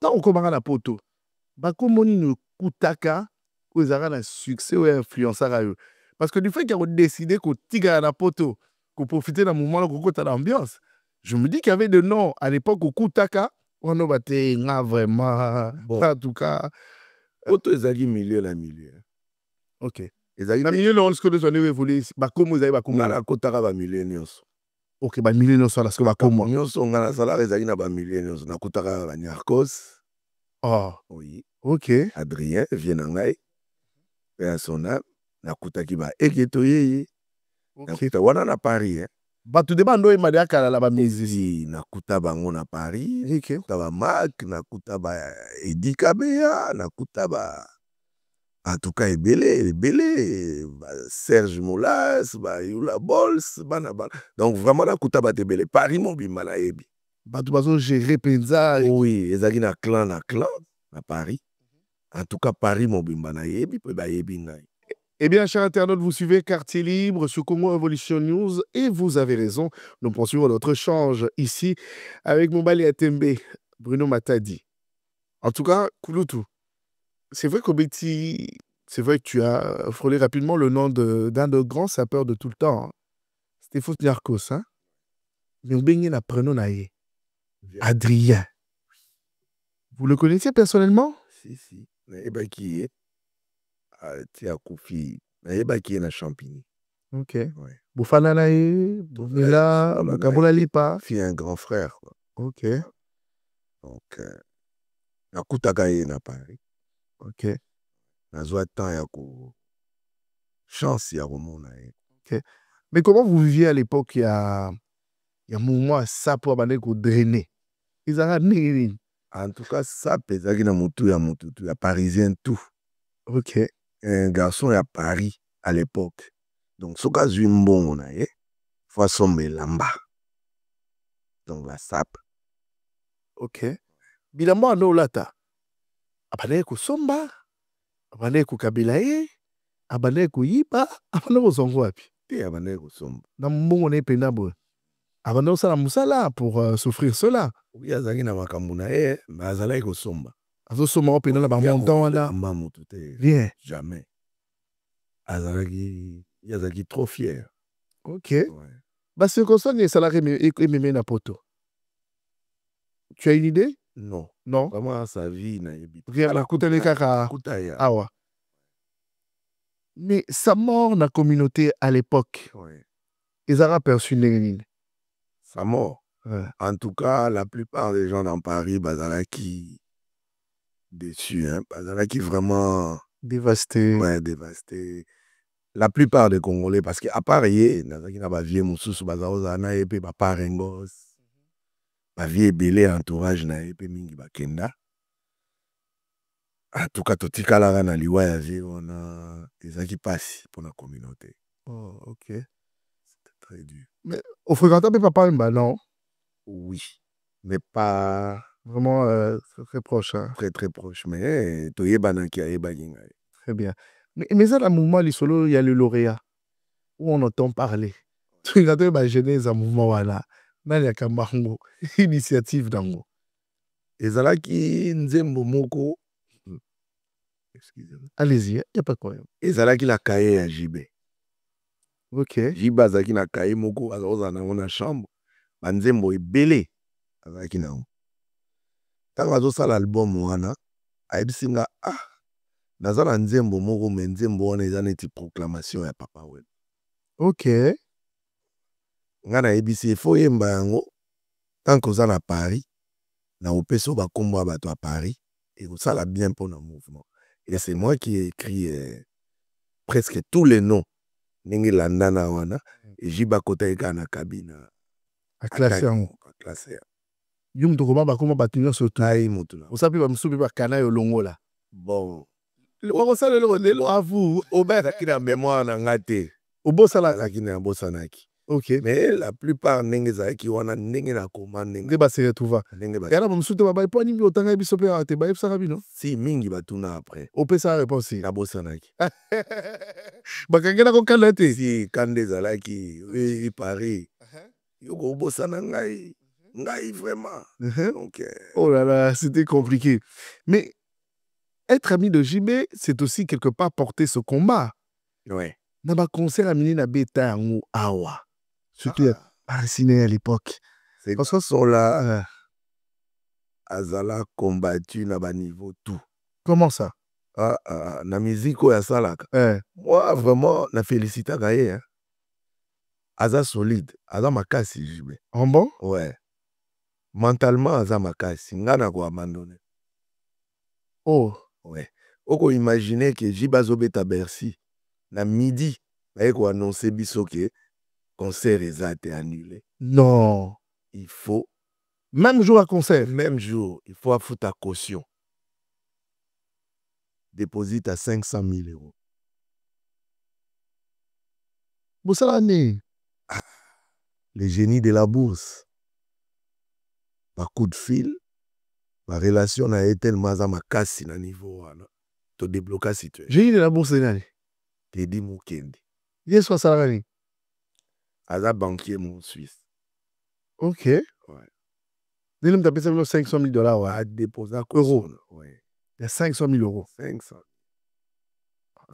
Quand on commence à la poto, bah comme on nous kutaka, aux arts un succès ou influenceur à eux. Parce que du fait qu'il a décidé qu'on tigre à la poteau, qu'on profitait d'un moment là, qu'on côté l'ambiance, je me dis qu'il y avait des noms à l'époque au Koutaka, on a battu vraiment. Bon. En tout cas, Poto ezali milieu la milieu. ok. Ezali Na milieu là, on se connaît, on a évolué. Comme vous avez nga na kotaka ba milieu nyonso. ok, bah milieu non ça, là, ce que va comme moi. Nyonso nga na salaka ezali na ba milieu nyonso. Na kotaka ba Nyarkos. Oh, Oui. ok. Adrien vient na ngai. Pe à son âme. Na kotaki ba Eketo yeye. Na Ok. kuta wana na Paris hein. Bah tout dépend d'où il m'a dit à la mise. Si na kuta bango na Paris. Ok. Nakuta ba Marc, nakuta ba Edi Kabea, nakuta ba en tout cas ebele, ba Serge Moulas, ba Yula Bols, bana. Donc vraiment nakuta ba tebele Paris mobimba na yebi. Bah tout façon gérer Penza. Oui, ezali na clan na Paris. En tout cas Paris mobimba na yebi pe ba yebi ngai. Eh bien, chers internautes, vous suivez Quartier Libre sur Congo Evolution News et vous avez raison. Nous poursuivons notre échange ici avec Moubali Atembe, Bruno Matadi. En tout cas, Kouloutou, c'est vrai qu'Obeti, c'est vrai que tu as frôlé rapidement le nom d'un de grands sapeurs de tout le temps. Hein. Stéphos Nyarkos, hein? Mais on la prénom naïe. Adrien. Vous le connaissiez personnellement? Si. Nayeba qui est. Tia Koufi. Nayeba qui est na Champigny. Ok. Ouais. Boufana naïe, Boufela, Bokabola Lipa. Fille un grand frère. Quoi. Ok. Donc, nakutaka ye na Paris. Ok. Nazwa temps ya ko chance ya komona ye. Ok. Mais comment vous viviez à l'époque? Il y a un mouvement ça pour abandonner qu'on drainer. Ils ont En tout cas, ça pesaki na mutu ya parisien tout. ok. Un garçon à Paris à l'époque. Donc, ce cas une bon na ye, faut somber lamba. Donc la sape. Ok. Bilamba ando lata. Abandonner ko somba, abandonner ko kabila ye, abandonner ko yiba, abandonner ko zongo wapi. Te abandonner ko somba. Na mbongo ne penabo. Abandonner ça la musala pour souffrir cela. Oui, azaki na makambo na ye, mais azalaki ko somba. Azo soma o pena na ba montant wana. Mamu tout est. Rien. Jamais. Azaki trop fier. Ok. Ouais. Bah c'est comme ça les salariés et na poto. Tu as une idée? Non. Non. Vraiment sa vie na yebi. Rien la kutele kaka. Kutaya. Awa. Mais sa mort na communauté à l'époque. Ouais. Ils ont aperçu Néline. Sa mort. Ouais. En tout cas, la plupart des gens dans Paris, bazalaki déçus, hein. Bazalaki vraiment Dévasté. ouais, dévasté. La plupart des Congolais, parce qu'à part hier, nazaki na ba vie mususu bazaoza na epe ba parengos. Ba vie belé entourage na epe mingi bakenda. En tout cas, totikala na liwa ya vie on a ezaki passi pour la communauté. Oh, ok. C'était très dur. Mais au fréquentant papa non? Oui, mais pas vraiment très proche. Hein. Très très proche, mais toyebanaki ayebaki ngai. Très bien. Mais ça, à un moment, il y a le lauréat, où on entend parler. Tu regardes ma genèse à un mouvement, voilà. Il y a Kambango, initiative d'Ango. Ezalaki nzembo moko. Excusez-moi. Allez-y, il n'y a pas de problème. Ezalaki la cahier à JB. Ok. JB azalaki na cahier moko, azoza na na chambre. Banzembo ebele. Azalaki na ngo. Tango azosala album wana, ayebisi nga naza na nzembo moko, me nzembo wana eza neti proclamation ya papa web. Ok. Nga nayebisi efo yemba yango tant que oza na Paris, na opeso bakombo ya bato à Paris, et osala bien pour le mouvement. Et c'est moi qui ai écrit presque tous les noms. Ndenge landana wana, et jiba kota eka na cabine. À classer yango. À classer. Yung tokoma bakoma batinga surtout. Aïe mutuna. Osapi ba msubi ba kana yo longo la. Bon. Okosala lelo à vous. Oba ki na mémoire na ngate. Obosala la ki na bosanaki. Ok. Mais la plupart ndenge za ki wana ndenge na commande ndenge ba se retrouva. Ndenge ba. Yana ba msuto ba po nimi otanga biso pe ate ba yebisa bino. Si mingi batuna après. Opesa réponse. Na bosanaki. Bakangena ko kala te. Si kande zalaki oui Paris. Yoko bosana ngai. Ngai vraiment. Donc oh là là, c'était compliqué. Mais être ami de JB, c'est aussi quelque part porter ce combat. Ouais. na ba concert à mini na beta yango awa. Surtout à ciné à l'époque. C'est Parce que que sont là azala combattu na ba niveau tout. comment ça? Na musique ya salaka. Moi vraiment na félicita gaye hein. Aza solide, aza makasi jibe. En bon? Ouais. Mentalement aza makasi, ngana ko abandonner. Oh. Ouais. Oko imaginer que Jiba Zobeta Bercy na midi, ba ko annoncer biso que concert a été annulé. Non. Il faut même jour à concert, même jour, il faut foutre ta caution. Déposite à 500 000 euros. Boussalane. Les génies de la bourse. Par coup de fil, ma relation a été tellement à ma casse na niveau. To débloquer la situation. Génie de la bourse de l'année. Teddy Mukendi. Il est soit salarié. Aza banquier mon Suisse. Ok. Ouais. Il m'a payé $500 000. Ouais. À déposer à Euros. Ouais. Il y a 500 000 euros. 500.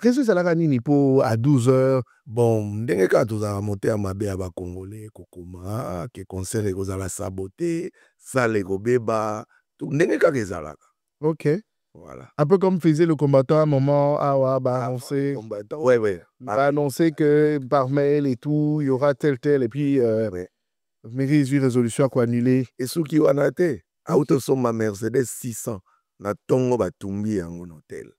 Qu'est-ce que ça l'a gagné pour à 12 heures? Bon, dès que tu as monté à ma bé à Congolais, Kokoma, que concert est aux à la saboter, ça les gobeba, tout, dès que tu as ok. Voilà. Un peu comme faisait le combattant à un moment, annoncer. Ouais, ouais. Va annoncer que par mail et tout, il y aura tel, et puis, ouais. mairie 18 résolution à quoi annuler. Et ceux qui ont été, auto sont ma Mercedes 600, na tongo batumbi en hôtel.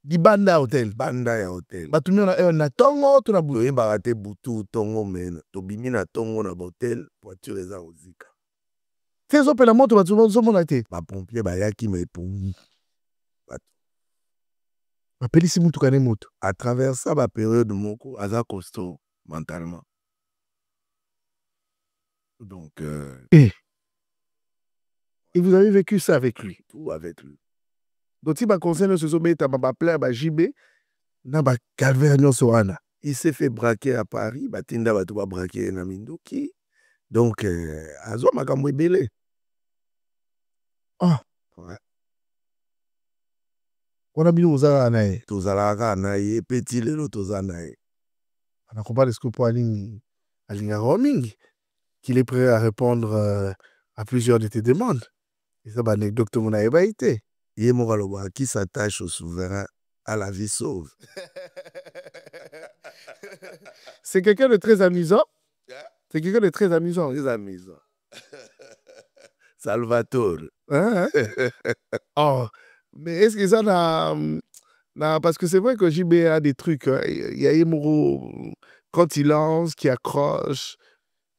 Di banda hotel. Banda ya hotel. Batumbi na tongo, tu na butu. Toye barate butu tongo men. To bimi na tongo na hotel, voiture eza ozika. Fais zo pela moto batu zo mona te. Ba pompier ba yaki me pungi. Ba pelisi mutu kane moto. À travers ça ba période moko aza costaud mentalement. Donc Et vous avez vécu ça avec lui. Tout avec lui. Donc si ba concerne ce sommet ta ba plaire ba JB na ba calvaire nyonso wana. Il s'est fait braquer à Paris, ba tinda ba to ba braquer na Mindoki. Donc azo makambo ebele. Ah. Ouais. On a mis aux anaï. Tozalaka naïe petit lelo tozanaï. On a comparé ce que pour Aline roaming qu'il est prêt à répondre à plusieurs de tes demandes. Et ça, l'anecdote que mon a été. Qui s'attache au souverain à la vie sauve. C'est quelqu'un de très amusant. C'est quelqu'un de très amusant. Très amusant. Salvatore. Hein? Oh, mais est-ce que ça n'a... parce que c'est vrai que JB a des trucs. Il y a Emoro, quand il lance, qui accroche.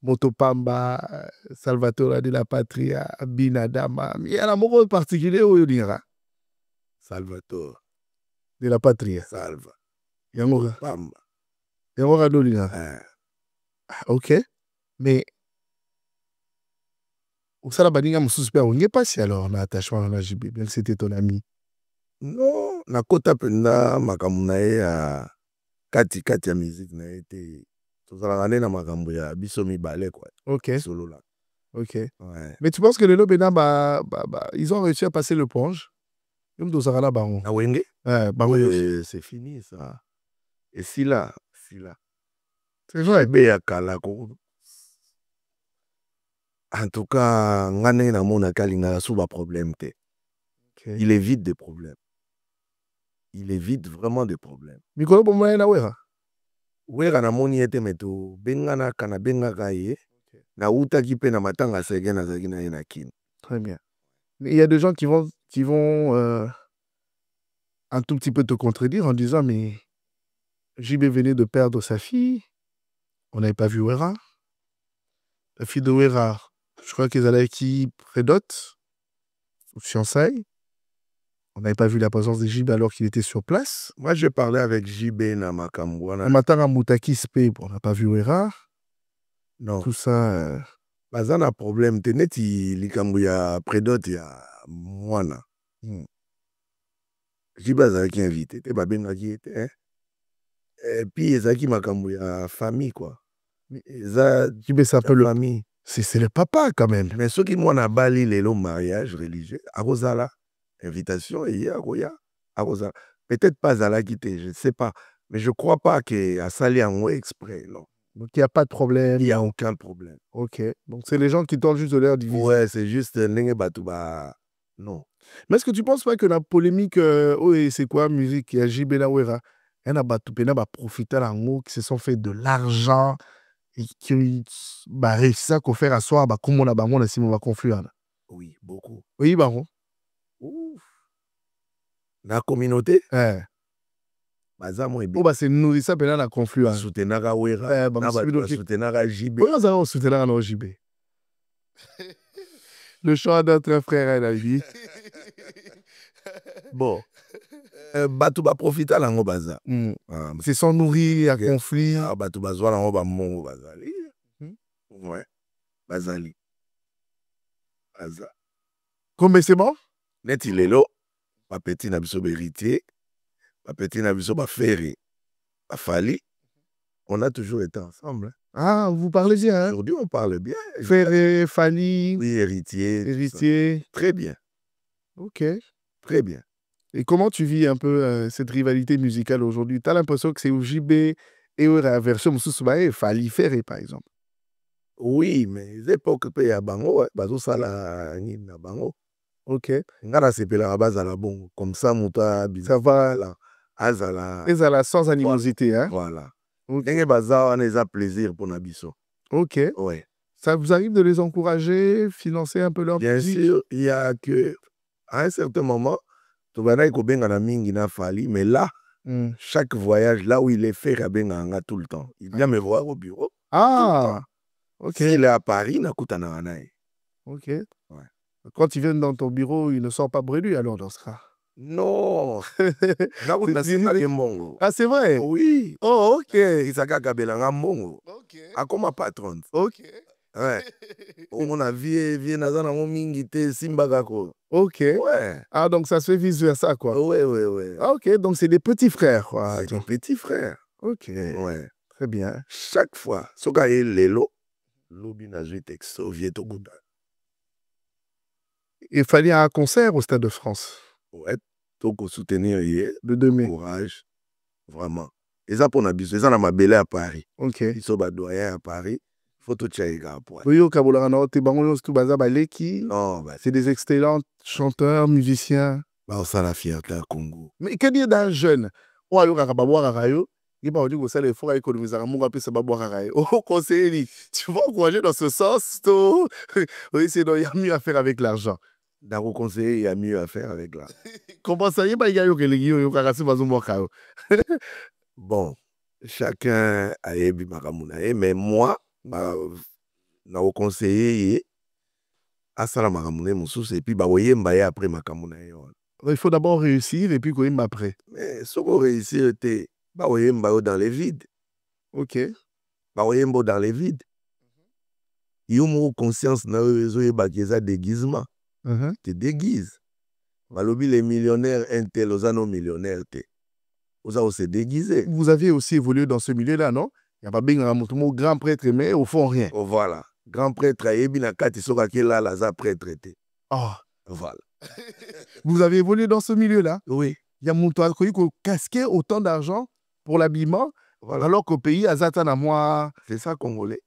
Motopamba, Salvatore de la Patria, Binadama. Il y a un amour particulier où il dira. Salvatore. De la Patria. Salva. Il y a un Pamba. Il y a un ok. Mais, où ça la baninga me suspect, on n'y est pas si alors, on a attachement à la JB, bien que c'était ton ami. Non, na kota penda makamunae à kati ya musique na été. Tozalaka na makambo ya biso mibale quoi. Ok. Solo là. Ok. Ouais. Mais tu penses que les Lobena, ils ont réussi à passer le ponge? Comme Dozarana Baron. Na Wenge? Ouais, c'est fini ça. Et si là. C'est vrai. En tout cas, ngane na mona kalinga souba problème te. Okay. Il évite des problèmes. Il évite vraiment des problèmes. Mikolo pour moi na wera. Wera na moni ete meto bengana kana benga ye. Na uta ki pe na matanga sege na zaki na yena kin. Très bien. Il y a des gens qui vont un tout petit peu te contredire en disant mais JB venait de perdre sa fille. On n'avait pas vu Wera. La fille de Wera, je crois qu'ils allaient qui prédote ou fiançailles. On n'avait pas vu la présence de JB alors qu'il était sur place. Moi, je parlais avec JB na Makambouana. Le matin à Moutaki Spé, on n'a pas vu Wera. Non. Tout ça. Bazana problème. Teneti likambuya prédote ya mwana. JB azaki invité. Te babenga ki était. Hein? Et puis, ezaki makambuya famille quoi. JB s'appelle le famille. C'est le papa quand même. Mais ceux qui m'ont bali le mariage religieux, à Rosala. Invitation et à Roya. Peut-être pas à la quitter, je ne sais pas. Mais je ne crois pas qu'à Sali en exprès, non. Donc, il n'y a pas de problème. Il n'y a aucun problème. Ok. Donc, c'est les gens qui tentent juste de leur diviser. Ouais, c'est juste Nenge Batouba. Non. Mais est-ce que tu penses pas que la polémique, c'est quoi, musique, il y a JB Lawera, il y a Batoupe, il y a profité qui se sont fait de l'argent et qui réussissent à faire asseoir, comme on a bango, on a Simon va confluer. Oui, beaucoup. Oui, baron. Ouf. Dans la communauté, baza mo ebe. C'est nourrir ça pendant la confluence. Soutenara Wera, soutenara JB. Oui, on a soutenir dans JB. Le choix d'un très frère à la vie. Bon. Batouba profita lango baza. C'est sans nourrir, à conflit. Batouba zwa lango ba mongo bazali. Ouais. Bazali. Baza. Combien c'est bon? Net ilelo. Ba petit na biso héritier. Ba petit na biso ba ferry. Ba fali. On a toujours été ensemble. Ah, vous parlez bien, hein? Aujourd'hui, on parle bien. Ferré, Fanny. Oui, héritier. Héritier. Très bien. Ok. Très bien. Et comment tu vis un peu cette rivalité musicale aujourd'hui? Tu as l'impression que c'est JB et la version Fali Ferré, par exemple. Oui, mais les époques, il y a bango, bazo sala na bango. Ok. Ngara sepela bazala bon. Comme ça, mouta Ça va. là. Azala. Azala sans animosité, hein? Voilà. Okay. Dengue baza, on a plaisir pour Nabiso. Ok. Ouais. Ça vous arrive de les encourager, financer un peu leur musique? Bien sûr, il y a que, à un certain moment, tu vas benga na mingi na fali, mais là, chaque voyage, là où il est fait, il tout le temps. Il vient me voir au bureau. Ah! Ok. S'il est à Paris, nakutana anaï. Ok. Ouais. Quand il vient dans ton bureau, il ne sort pas brûlé alors dans ce cas. Non. Ah, c'est vrai? Oui. Oh, ok. Isaka Kabelanga Mongo. Ok. A comme patron. Ok. Ouais. On a vu Nazana Mingite Simbagako. Ok. Ouais. Ah, donc ça se fait vice versa, quoi. Ouais, ouais, ouais. Ah, ok. Donc c'est des petits frères, quoi. C'est des petits frères. Ok. Ouais. Très bien. Chaque fois, Soka et Lelo, Lobi Nazui Texo, Vieto Gouda. Il fallait un concert au Stade de France. Ouais. Toko soutenir hier. Le 2 mai. Courage. Vraiment. Et ça pour Nabiso. Et ça, on a ma belle à Paris. Ok. Ils sont doyen à Paris. Photo tchaïga à Poil. Oui, au Kaboulana, t'es bango, tout bazar, qui. Non, bah. C'est des excellents chanteurs, musiciens. Bah, ça la fierté à Congo. Mais qu'est-ce qu'il y a d'un jeune? Ou alors, il va boire à Rayo. Il va dire que ça, il faut économiser un peu, ça va boire à Rayo. Oh, conseiller, tu vas encourager dans ce sens, oui, c'est donc, il y a mieux à faire avec l'argent. Dans le conseiller, il y a mieux à faire avec l'argent. Comment ça, il y a que les bon, chacun a ébi makamunae, mais moi, na conseiller, à ça la makamune moussous, et puis bah voyez mbaye après makamunae. Il faut d'abord réussir et puis quoi après. Mais ce qu'on réussit, c'est bah voyez mbaye dans les vides. Ok. Bah voyez mbaye dans les vides. Il y a une conscience na réseau bakiza déguisement. Te déguise. Malobi les millionnaires intel, aux anneaux millionnaires te. Vous avez aussi déguisé. Vous avez aussi évolué dans ce milieu-là, non? Il n'y a pas bien un grand prêtre, mais au fond, rien. Oh, voilà. Grand prêtre, il y a un kati soka qui là, la prêtre. Ah. Voilà. Vous avez évolué dans ce milieu-là? Oui. Il y a mon toit qui casquait autant d'argent pour l'habillement, voilà. Alors qu'au pays, à Zatana, moi. C'est ça, Congolais.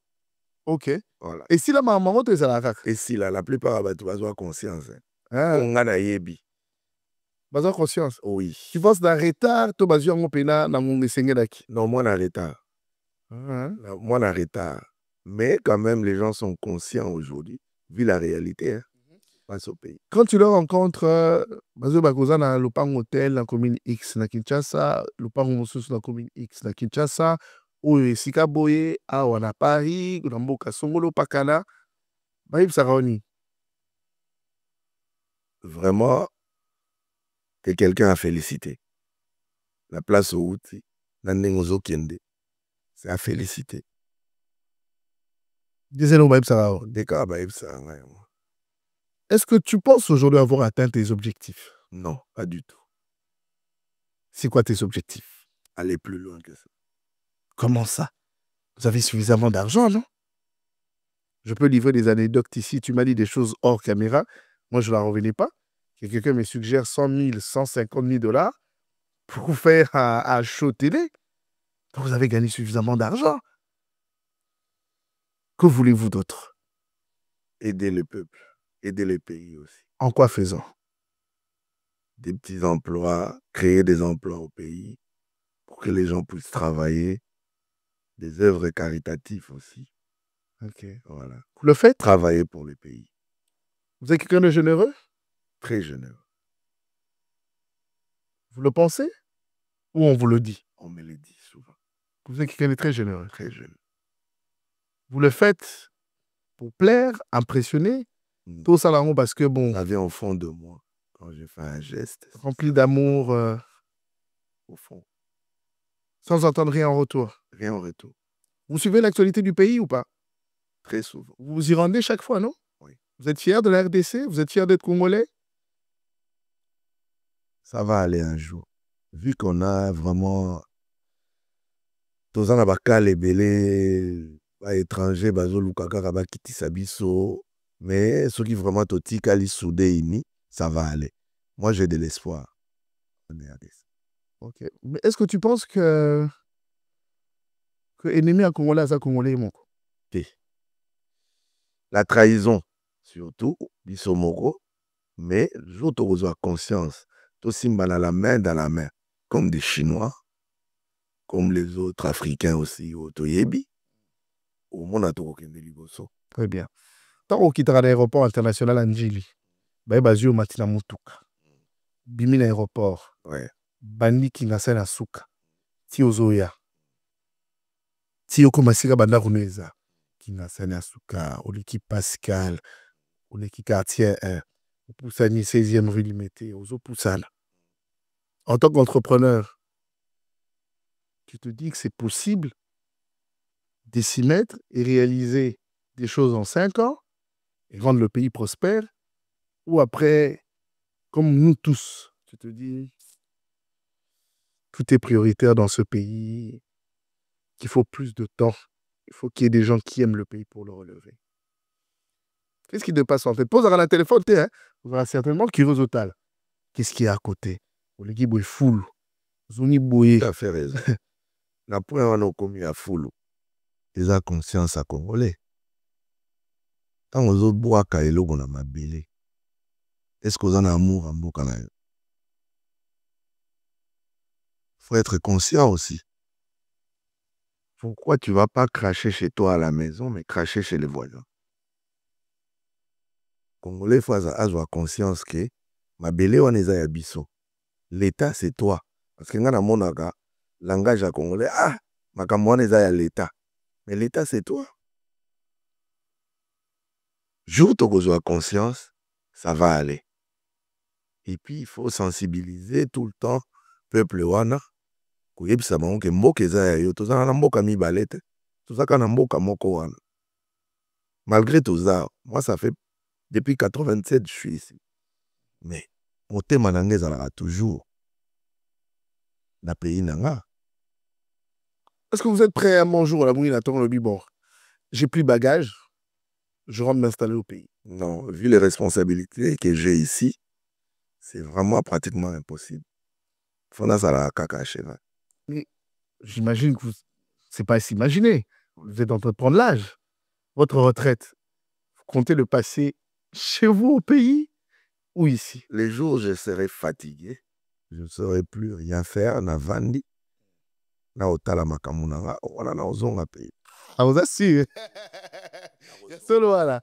Ok. Voilà. Et si la maman, tu es à la CAC? Et si la plupart, tu vas avoir conscience. On a yebi. Baza conscience. Oui. Tu penses d'un retard, tu vas avoir un pénal dans mon daki? Non, moi, un retard. Moi, un retard. Mais quand même, les gens sont conscients aujourd'hui, vu la réalité, face au pays. Quand tu le rencontres, Bazo Bakoza dans le Pang Hotel, la commune X, na Kinshasa, le Pang Mosus, la commune X, na Kinshasa, ou Sika Boye, à Wana Paris, Namboka Songolo Pakana, Baïb Saroni. Vraiment, que quelqu'un a félicité. La place au outil, Nandengozo Kende, c'est à féliciter. Disons Baïb Sarao. Des cas, Baïb Sarao. Est-ce que tu penses aujourd'hui avoir atteint tes objectifs? Non, pas du tout. C'est quoi tes objectifs? Aller plus loin que ça. Comment ça? Vous avez suffisamment d'argent, non? Je peux livrer des anecdotes ici. Tu m'as dit des choses hors caméra. Moi, je ne la revenais pas. Quelqu'un me suggère 100 000, 150 000 $ pour faire un show télé. Vous avez gagné suffisamment d'argent. Que voulez-vous d'autre? Aider le peuple, aider le pays aussi. En quoi faisant? Des petits emplois, créer des emplois au pays pour que les gens puissent travailler. Des œuvres caritatives aussi. Ok. Voilà. Vous le faites? Travailler pour le pays. Vous êtes quelqu'un de généreux? Très généreux. Vous le pensez? Ou on vous le dit? On me le dit souvent. Vous êtes quelqu'un de très généreux. Très généreux. Vous le faites pour plaire, impressionner? Tout ça là, parce que bon. Ça vient au fond de moi quand je fais un geste. Rempli d'amour. Au fond. Sans entendre rien en retour. Rien en retour. Vous suivez l'actualité du pays ou pas? Très souvent. Vous vous y rendez chaque fois, non? Oui. Vous êtes fier de la RDC? Vous êtes fier d'être Congolais? Ça va aller un jour. Vu qu'on a vraiment... Tous en abaka les belés, étrangers, bazo lukaka kabakiti sabiso, mais ceux qui vraiment toti kali soudé ini, ça va aller. Moi, j'ai de l'espoir. Ok. Mais est-ce que tu penses que ennemi à Congolais, à Congolais, mon la trahison, surtout, Bissomoro, mais l'autre a conscience, tout simba la main dans la main, comme des Chinois, comme les autres Africains aussi, au Toyebi, au monde à Torokende Liboso. Très bien. Tant qu'on quittera l'aéroport international Anjili, Bazio Matina Mutuka, Bimi l'aéroport, Ouais. Bandi Kingasena Suka, Tiozoya, Tioko Masika Banda Runeza, Kingasena Suka, Oliki Pascal, Oliki Quartier 1, Poussani 16e rue Limité, Ozo Poussala. En tant qu'entrepreneur, tu te dis que c'est possible de s'y mettre et réaliser des choses en 5 ans et rendre le pays prospère, ou après, comme nous tous, tu te dis, tout est prioritaire dans ce pays, qu'il faut plus de temps, il faut qu'il y ait des gens qui aiment le pays pour le relever. Qu'est-ce qui te passe en tête? Pose à la téléphone, hein? Vous aurez certainement curieux total. Qu'est-ce qu'il y a à côté? Olegi boy full. Zoni boy. Tu as fait raison. La première on a commis à Foulou. Ils ont conscience à Congolais. Quand on a bois kaelo on a mabélé. Est-ce qu'on a un amour en Bokana? Faut être conscient aussi. Pourquoi tu vas pas cracher chez toi à la maison, mais cracher chez les voisins? Congolais, il faut avoir conscience que mabélé on est à biso. L'État, c'est toi. Parce que dans mon langage à Congolais, ma on est à l'État. Mais l'État, c'est toi. Jour où tu as conscience, ça va aller. Et puis, il faut sensibiliser tout le temps peuple wana. Kuyebisa bango ke mboka eza ya yo, tozana na mboka mibale te. Tozaka na mboka moko wana. Malgré tout ça, moi ça fait depuis 87 je suis ici. Mais mon thème en anglais ezalaka toujours na pays nanga. Est-ce que vous êtes prêt à manger à la mouille d'attendre le bibor? J'ai plus de bagages, je rentre m'installer au pays. Non, vu les responsabilités que j'ai ici, c'est vraiment pratiquement impossible. Fona sala kaka cheval. Mais j'imagine que c'est pas à s'imaginer. Vous êtes en train de prendre l'âge. Votre retraite, vous comptez le passer chez vous au pays ou ici? Les jours où je serai fatigué, je ne saurais plus rien faire, na vandi, na otala makamunanga, wala na ozonga pays. Ah, vous assure. Solo voilà.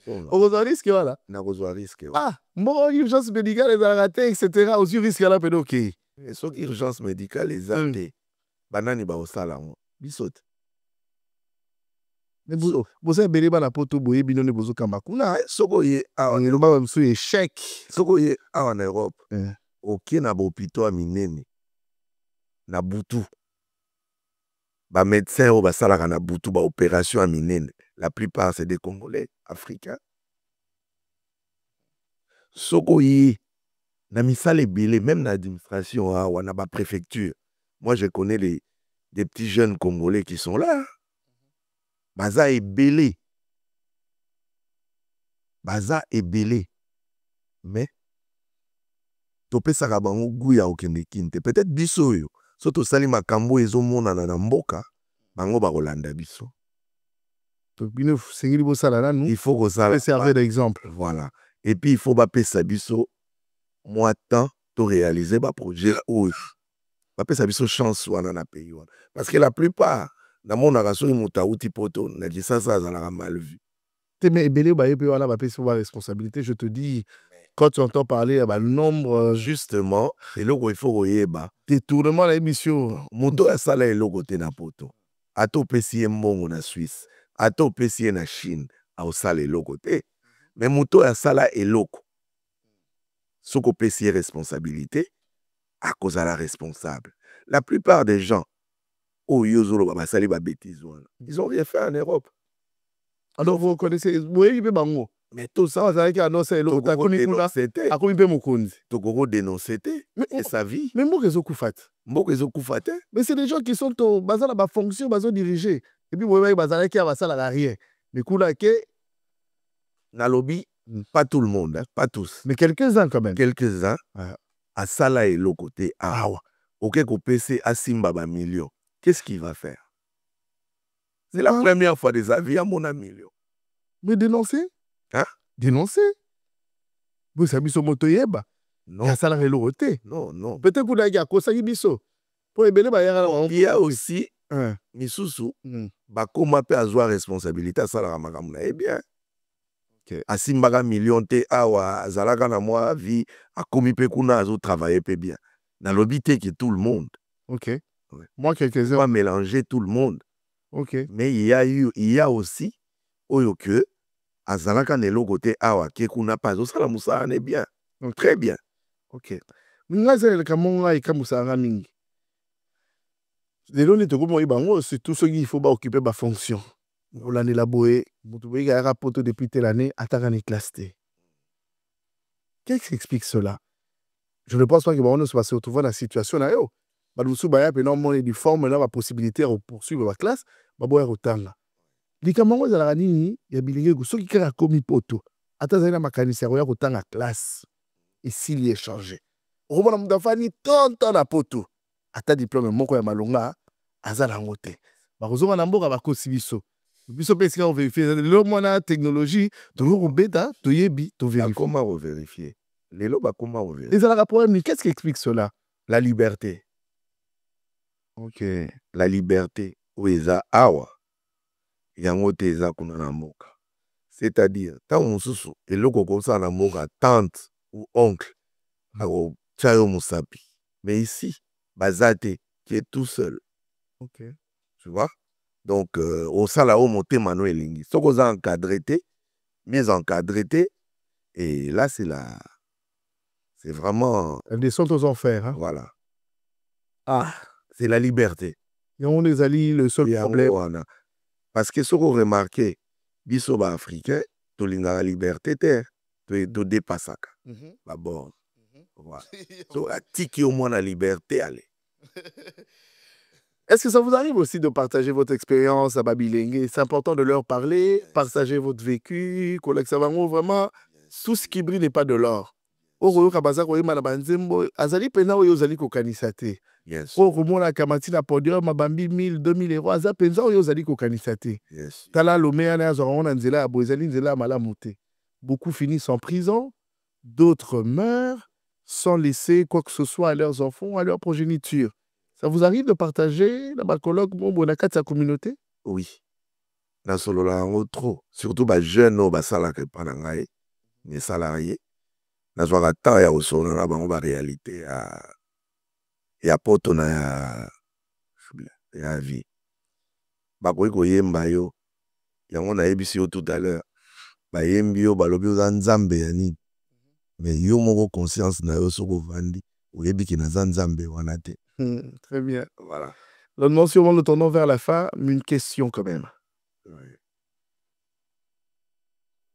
Au risque voilà. Na kozwa risque. Ah, moi urgence médicale les raté etc. Aux risque là peut OK. Et so urgence médicale les até. Banani ba osala ngo. Bisote. Mais vous avez belé na poto boye binone bozo kamba kuna. Soko ye awa ne ba msu échec. Soko ye awa en Europe. OK na bopito a minene. Na butu. Ba médecin o basalaka na butu ba opération a minene. La plupart c'est des Congolais africains. Soko ye na misala ebele même na administration awa na ba préfecture. Moi je connais des petits jeunes Congolais qui sont là. Baza ebele. Baza ebele. Mais topesaka bango goût ya okende kinte. Peut-être biso yo So tosali makambo ezomonana na mboka, bango bakolanda biso. Bino sengeli bosala nanu. Il faut que servir d'exemple. Voilà. Et puis il faut bapesa biso moi temps to réaliser ba projet ou bapesa biso chance wana na pays wana. Parce que la plupart dans mon araso imuta uti poto na dit ça azalaka mal vu. Mais ebele ba yepe wana bapesa ba responsabilité, je te dis quand tu entends parler le nombre justement et logo il faut oyeba détournement la émission moto asala eloko te na poto. Ato pesi mbongo na Suisse. Ato pesi na Chine a osala eloko te. Mais moto asala eloko. Soko pesi responsabilité à cause de la responsable. La plupart des gens ils ont rien fait en Europe. Alors vous connaissez mais tout ça annoncé c'était sa vie. Mais mais c'est des gens qui sont au bazar la fonction bazo diriger et puis vous bazar qui a basala rien. Mais kula ke na lobby pas tout le monde, hein, pas tous. Mais quelques-uns quand même. Quelques-uns à sala et l'autre côté awa. OK ko PC à simba ba million. Qu'est-ce qu'il va faire? C'est la première fois des avis à mon million. Mais dénoncer? Hein? Dénoncer? Vous savez son moto yeba? Non. Ya sala le roté. Non, non. Peut-être que ya ko sagi biso. Pour ebele ba ya il y a aussi misusu ba koma pe azwa responsabilité à sala makambo na bien. Asimbaka million te awa azalaka na moi vie akomi pe kuna azo travailler pe bien. Na lobby te que tout le monde. OK. Ouais. Moi quelques-uns. On va mélanger tout le monde. OK. Mais il y a aussi oyo que azalaka nelo côté awa ke kuna pas zo sala musala ne bien. Donc très bien. OK. Ngaze le kamonga ikamusanga mingi. Lelo ni tokomo ibango c'est tout ce qu'il faut ba occuper ba fonction. Olane la boé, mutubi ga rapoto depuis telle année ataka ni classe T. Qu'est-ce qui explique cela? Je ne pense pas que on se passe retrouver dans la situation là yo. Ba lusu ba ya pe non mon uniforme là la possibilité de poursuivre la classe, ba boya rotanga. Likamango za la nini ya bilingue so ki kaka komi poto. Ata za na makanisi ya rotanga classe. Et s'il y est changé. Robona mudafani tonton na poto. Ata diplôme moko ya malonga azala ngote. Ba kozonga na mboka ba kosibiso. Biso pe on vérifier le mona technologie toujours bêta to yebi to vérifier. Comment vérifier? Les loba comment vérifier? Les ala problème qu'est-ce qui explique cela? La liberté. OK. La liberté oeza awa. Yango te eza kuna na mboka. C'est-à-dire tant mususu eloko ko sa na mboka tante ou oncle ako chayo musapi. Mais ici bazate qui est tout seul. OK. Tu vois? Donc, au sala au monté Manuel Lingi. Ce qu'on a encadré, mieux encadré, et là, c'est vraiment. Elle descend aux enfers. Hein? Voilà. Ah, c'est la liberté. Et on les allie, le seul problème. Voilà. Parce que ce qu'on remarque, bisoba africain, tu as la liberté, tu dépasses ça. La borne. Voilà. Tu as au moins la liberté, allez. Est-ce que ça vous arrive aussi de partager votre expérience à Babilengue? C'est important de leur parler, partager votre vécu, collègue Savango, vraiment, tout ce qui brille n'est pas de l'or. Oro kabaza ko yema na banzembo azali pena oyo ozali ko kanisate. Yes. Oro mona kamati na podium mabambi 1000 2000 euros aza penza oyo ozali ko kanisate. Yes. Tala lomea na zo na nzela ya bozali nzela malamu te. Beaucoup finissent en prison, d'autres meurent sans laisser quoi que ce soit à leurs enfants, à leur progéniture. Ça vous arrive de partager la colloque dans la communauté? Oui. Dans ce là trop. Surtout les jeunes, les salariés, les salariés. Dans ce temps, il y a aussi la réalité. Il y a pas de vie. Il y a un émission tout à l'heure. Mais yo moko conscience na yo soko vandi. Très bien. Voilà. La mention, nous tournons vers la fin, mais une question quand même. Oui.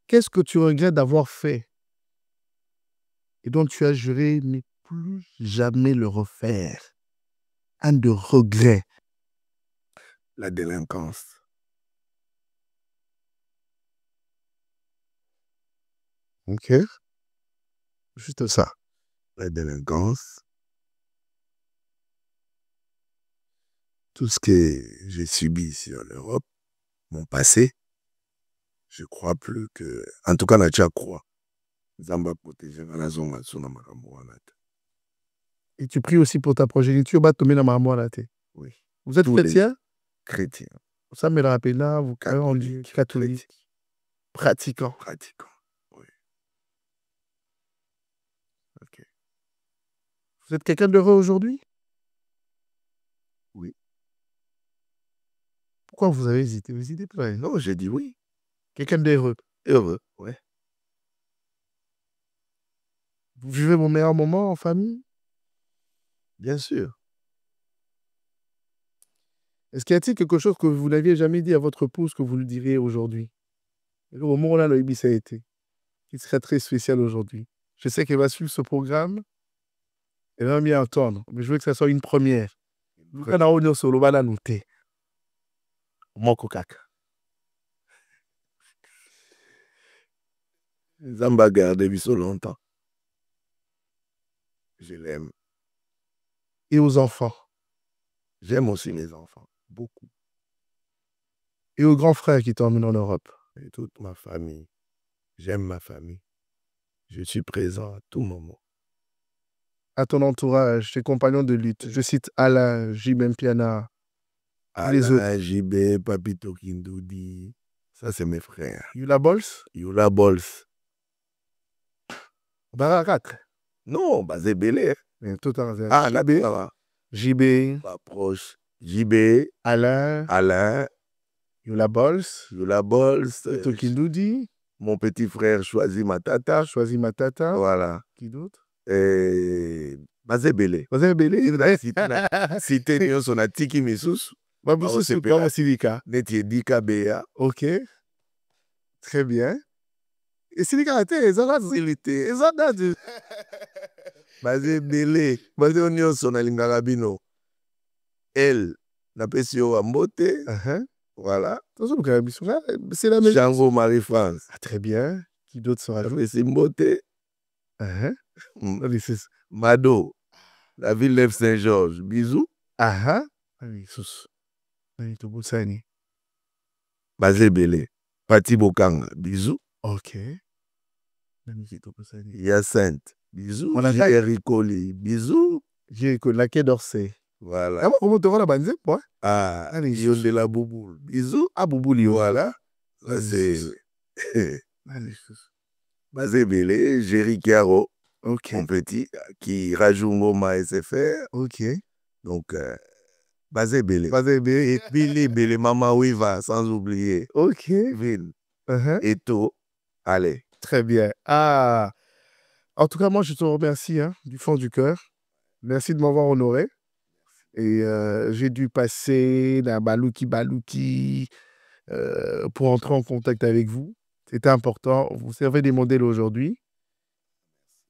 Qu'est-ce que tu regrettes d'avoir fait et dont tu as juré ne plus jamais le refaire? Un de regret. La délinquance. OK. Juste ça. La délinquance. tout ce que j'ai subi ici en Europe, mon passé, je crois plus que... En tout cas, na tia croix. Zamba protégé dans la zone na makambo wana te. Et tu pries aussi pour ta progéniture, tomber dans ma la tête. Oui. Vous êtes Tous les chrétien? Chrétiens. Ça me rappelle là, vous croyez en Dieu, catholique, pratiquant. Pratiquants. Oui. Ok. Vous êtes quelqu'un d'heureux aujourd'hui? Oui. Pourquoi vous avez hésité? Vous hésitez pas? Non, j'ai dit oui. Quelqu'un d'heureux. Heureux. Ouais. Vous vivez vos meilleurs moments en famille? Bien sûr. Est-ce qu'il y a-t-il quelque chose que vous n'aviez jamais dit à votre épouse que vous lui diriez aujourd'hui? Au moment où là, le Ibis a été, qui serait très spécial aujourd'hui. Je sais qu'elle va suivre ce programme. Elle va bien entendre. Mais je veux que ça soit une première. Vous allez on sur le bas noter. Moko kaka. Zamba gardé biso longtemps. Je l'aime. Et aux enfants. J'aime aussi mes enfants. Beaucoup. Et aux grands frères qui t'emmènent en Europe. Et toute ma famille. J'aime ma famille. Je suis présent à tout moment. À ton entourage, tes compagnons de lutte. Je cite Alain, Jim Piana. Les autres. Alain, JB, Papito Kindoudi. Ça, c'est mes frères. Yula Bols? Yula Bols. Barakat. Non, Bazé Belé. Tout en Ah, là, ça va. JB. Pas proche. JB. Alain. Alain. Yula Bols. Yula Bols. Papito Kindoudi. Mon petit frère Choisi Matata. Choisi Matata. Voilà. Qui d'autre? Et Bazé Belé. Bazé Belé. Si tu es son atiki misusu. Baboussou, c'est pas Silika. Neti Dika Beya. Ok. Très bien. Et Silika, ils ont facilité. Ils ont dit. Bazé Belé. Bazé Onyo son alingarabino. Elle. N'a pas si au Ambote. Voilà. C'est la même. Django Marie-France. Ah, très bien. Qui d'autre sera joué? C'est Mbote. Mado. La Villeneuve Saint-Georges. Bisous. Oui, sus. Boussani. Bazé Belé. Pati Bokanga. Bisous. Ok. Hyacinthe. Bisous. On a Jerry Colli. Bisous. J'ai la quai d'Orsay. Voilà. Comment tu la banzé, quoi? Ah, Yon de la Bouboule. Bisous. Ah, Bouboule. Voilà. Ça, c'est. Bazé Belé, Jerry Caro. Ok. Mon petit, qui rajoute Ngoma SFR. Ok. Donc, Bazé Belé. Bazé Belé. Et Billy Belé, Mama Wiva, sans oublier. Ok. Vin. Eto. Allez. Très bien. Ah. En tout cas, moi, je te remercie du fond du cœur. Merci de m'avoir honoré. Et j'ai dû passer d'un balouki pour entrer en contact avec vous. C'était important. Vous servez des modèles aujourd'hui.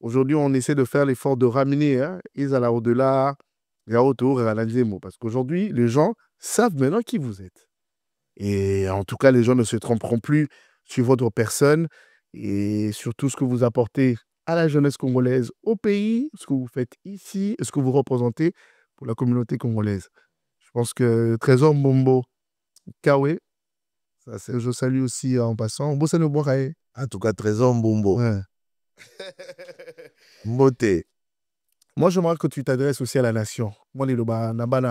Aujourd'hui, on essaie de faire l'effort de ramener ils allaient au-delà, autour et à l'animo. Parce qu'aujourd'hui, les gens savent maintenant qui vous êtes. Et en tout cas, les gens ne se tromperont plus sur votre personne et sur tout ce que vous apportez à la jeunesse congolaise, au pays, ce que vous faites ici, ce que vous représentez pour la communauté congolaise. Je pense que Trésor Mbombo, Kawe, je salue aussi en passant. En tout cas, Trésor Mbombo. Ouais. Mbote. Moi, j'aimerais que tu t'adresses aussi à la nation. Moi, je suis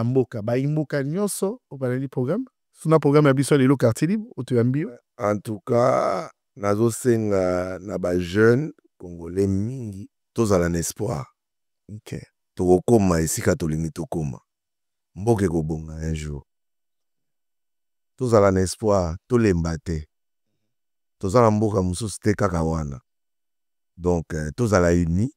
Mboka. Mboka Nyonso, au programme. C'est un programme à le quartier libre, au Tuambio. En tout cas, nazo senga na ba jeune congolais mingi, tous à l'espoir. Ok. Tokoma esika tolingi tokoma. Mboke kobonga un jour. Tous à l'espoir, tous les mbaté. Tous à la mboka mususu te kaka wana. Donc, tous à la uni.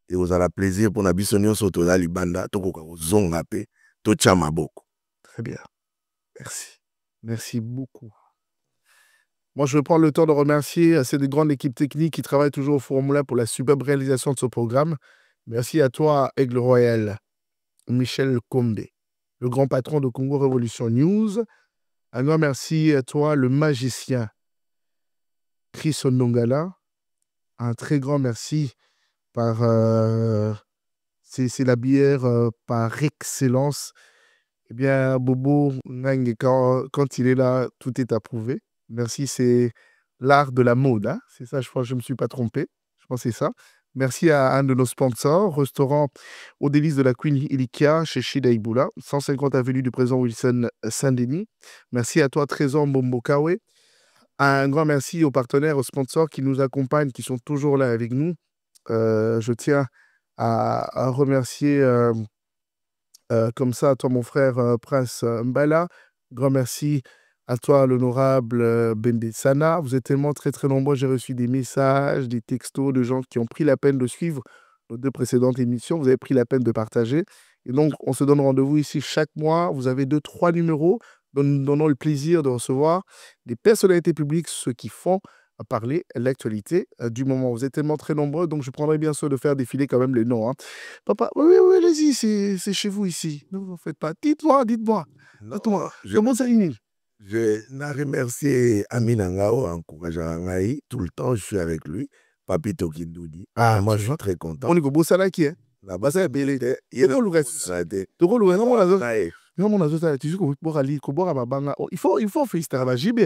Et vous avez plaisir pour nabiso nyonso to na libanda, tokoka kozonga pe, to chama boko. Très bien. Merci. Merci beaucoup. Moi, je vais prendre le temps de remercier cette grande équipe technique qui travaille toujours au Formula pour la superbe réalisation de ce programme. Merci à toi, Aigle Royal, Michel Kombe, le grand patron de Congo Révolution News. Un grand merci à toi, le magicien, Chris Ondongala. Un très grand merci par c'est la bière par excellence. Eh bien, Bobo Ngang, quand il est là, tout est approuvé. Merci, c'est l'art de la mode. Hein? C'est ça, je crois que je ne me suis pas trompé. Je pense que c'est ça. Merci à un de nos sponsors, restaurant au délice de la Queen Ilikia chez Shida Iboula, 150 avenue du président Wilson Saint-Denis. Merci à toi, Trésor Mbombokawe. Un grand merci aux partenaires, aux sponsors qui nous accompagnent, qui sont toujours là avec nous. Je tiens à remercier comme ça à toi, mon frère Prince Mbala. Grand merci à toi, l'honorable Bendesana. Vous êtes tellement très très nombreux. J'ai reçu des messages, des textos de gens qui ont pris la peine de suivre nos 2 précédentes émissions. Vous avez pris la peine de partager. Et donc, on se donne rendez-vous ici chaque mois. Vous avez 2-3 numéros. Nous donnons le plaisir de recevoir des personnalités publiques, ceux qui font parler l'actualité du moment. Vous êtes tellement très nombreux, donc je prendrai bien soin de faire défiler quand même les noms. Hein. Papa, oui, allez-y, c'est chez vous ici. Ne vous en faites pas. Dites-moi. Dites-moi. Comment ça finit? Je remercie Amina Ngao, encourageant Ngai. Tout le temps, je suis avec lui. Papito Kindoudi. Moi, je suis très content. On est au Bossala qui est? La base est belle. Il y a des il faut féliciter à JB.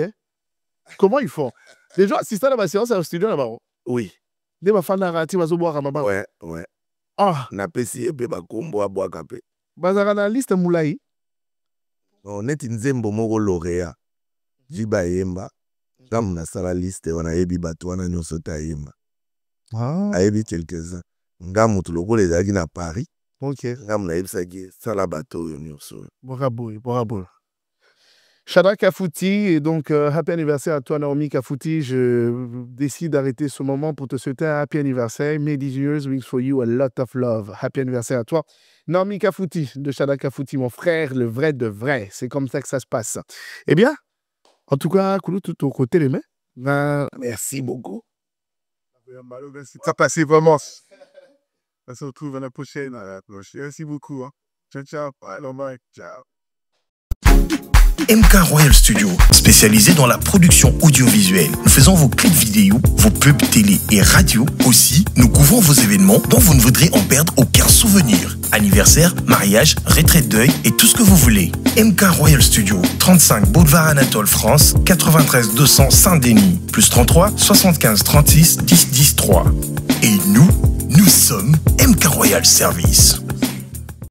Comment ils font? Les gens assistent à la séance à studio là-bas. Oui. Les fans narratifs à boire à ma banque. Ouais. Ah. Na pesi ebe ba kombo a boire kapé. Bazara na liste moulai. On est nzembo moko lauréat. Jiba yemba. Comme na sala liste on a yebi bato wana nyonso ta yemba. Ah. Ayebi quelques-uns. Ngamu tuloko les agi na Paris. OK. Ngamu na yebisaki sala bato nyonso. Bravo. Shadrack Kafouti, et donc happy anniversaire à toi Naomi Kafouti. Je décide d'arrêter ce moment pour te souhaiter un happy anniversaire. May these years brings for you a lot of love. Happy anniversaire à toi. Naomi Kafouti de Shadrack Kafouti, mon frère, le vrai de vrai. C'est comme ça que ça se passe. Eh bien, en tout cas, Koulou, tout au côté les mains. Merci beaucoup. Ça passe vraiment. On se retrouve à la prochaine. Merci beaucoup. Hein. Ciao. Ciao. MK Royal Studio, spécialisé dans la production audiovisuelle. Nous faisons vos clips vidéo, vos pubs télé et radio. Aussi, nous couvrons vos événements dont vous ne voudrez en perdre aucun souvenir. Anniversaire, mariage, retraite deuil et tout ce que vous voulez. MK Royal Studio, 35 Boulevard Anatole France, 93 200 Saint-Denis, plus 33 75 36 10 10 3. Et nous sommes MK Royal Service.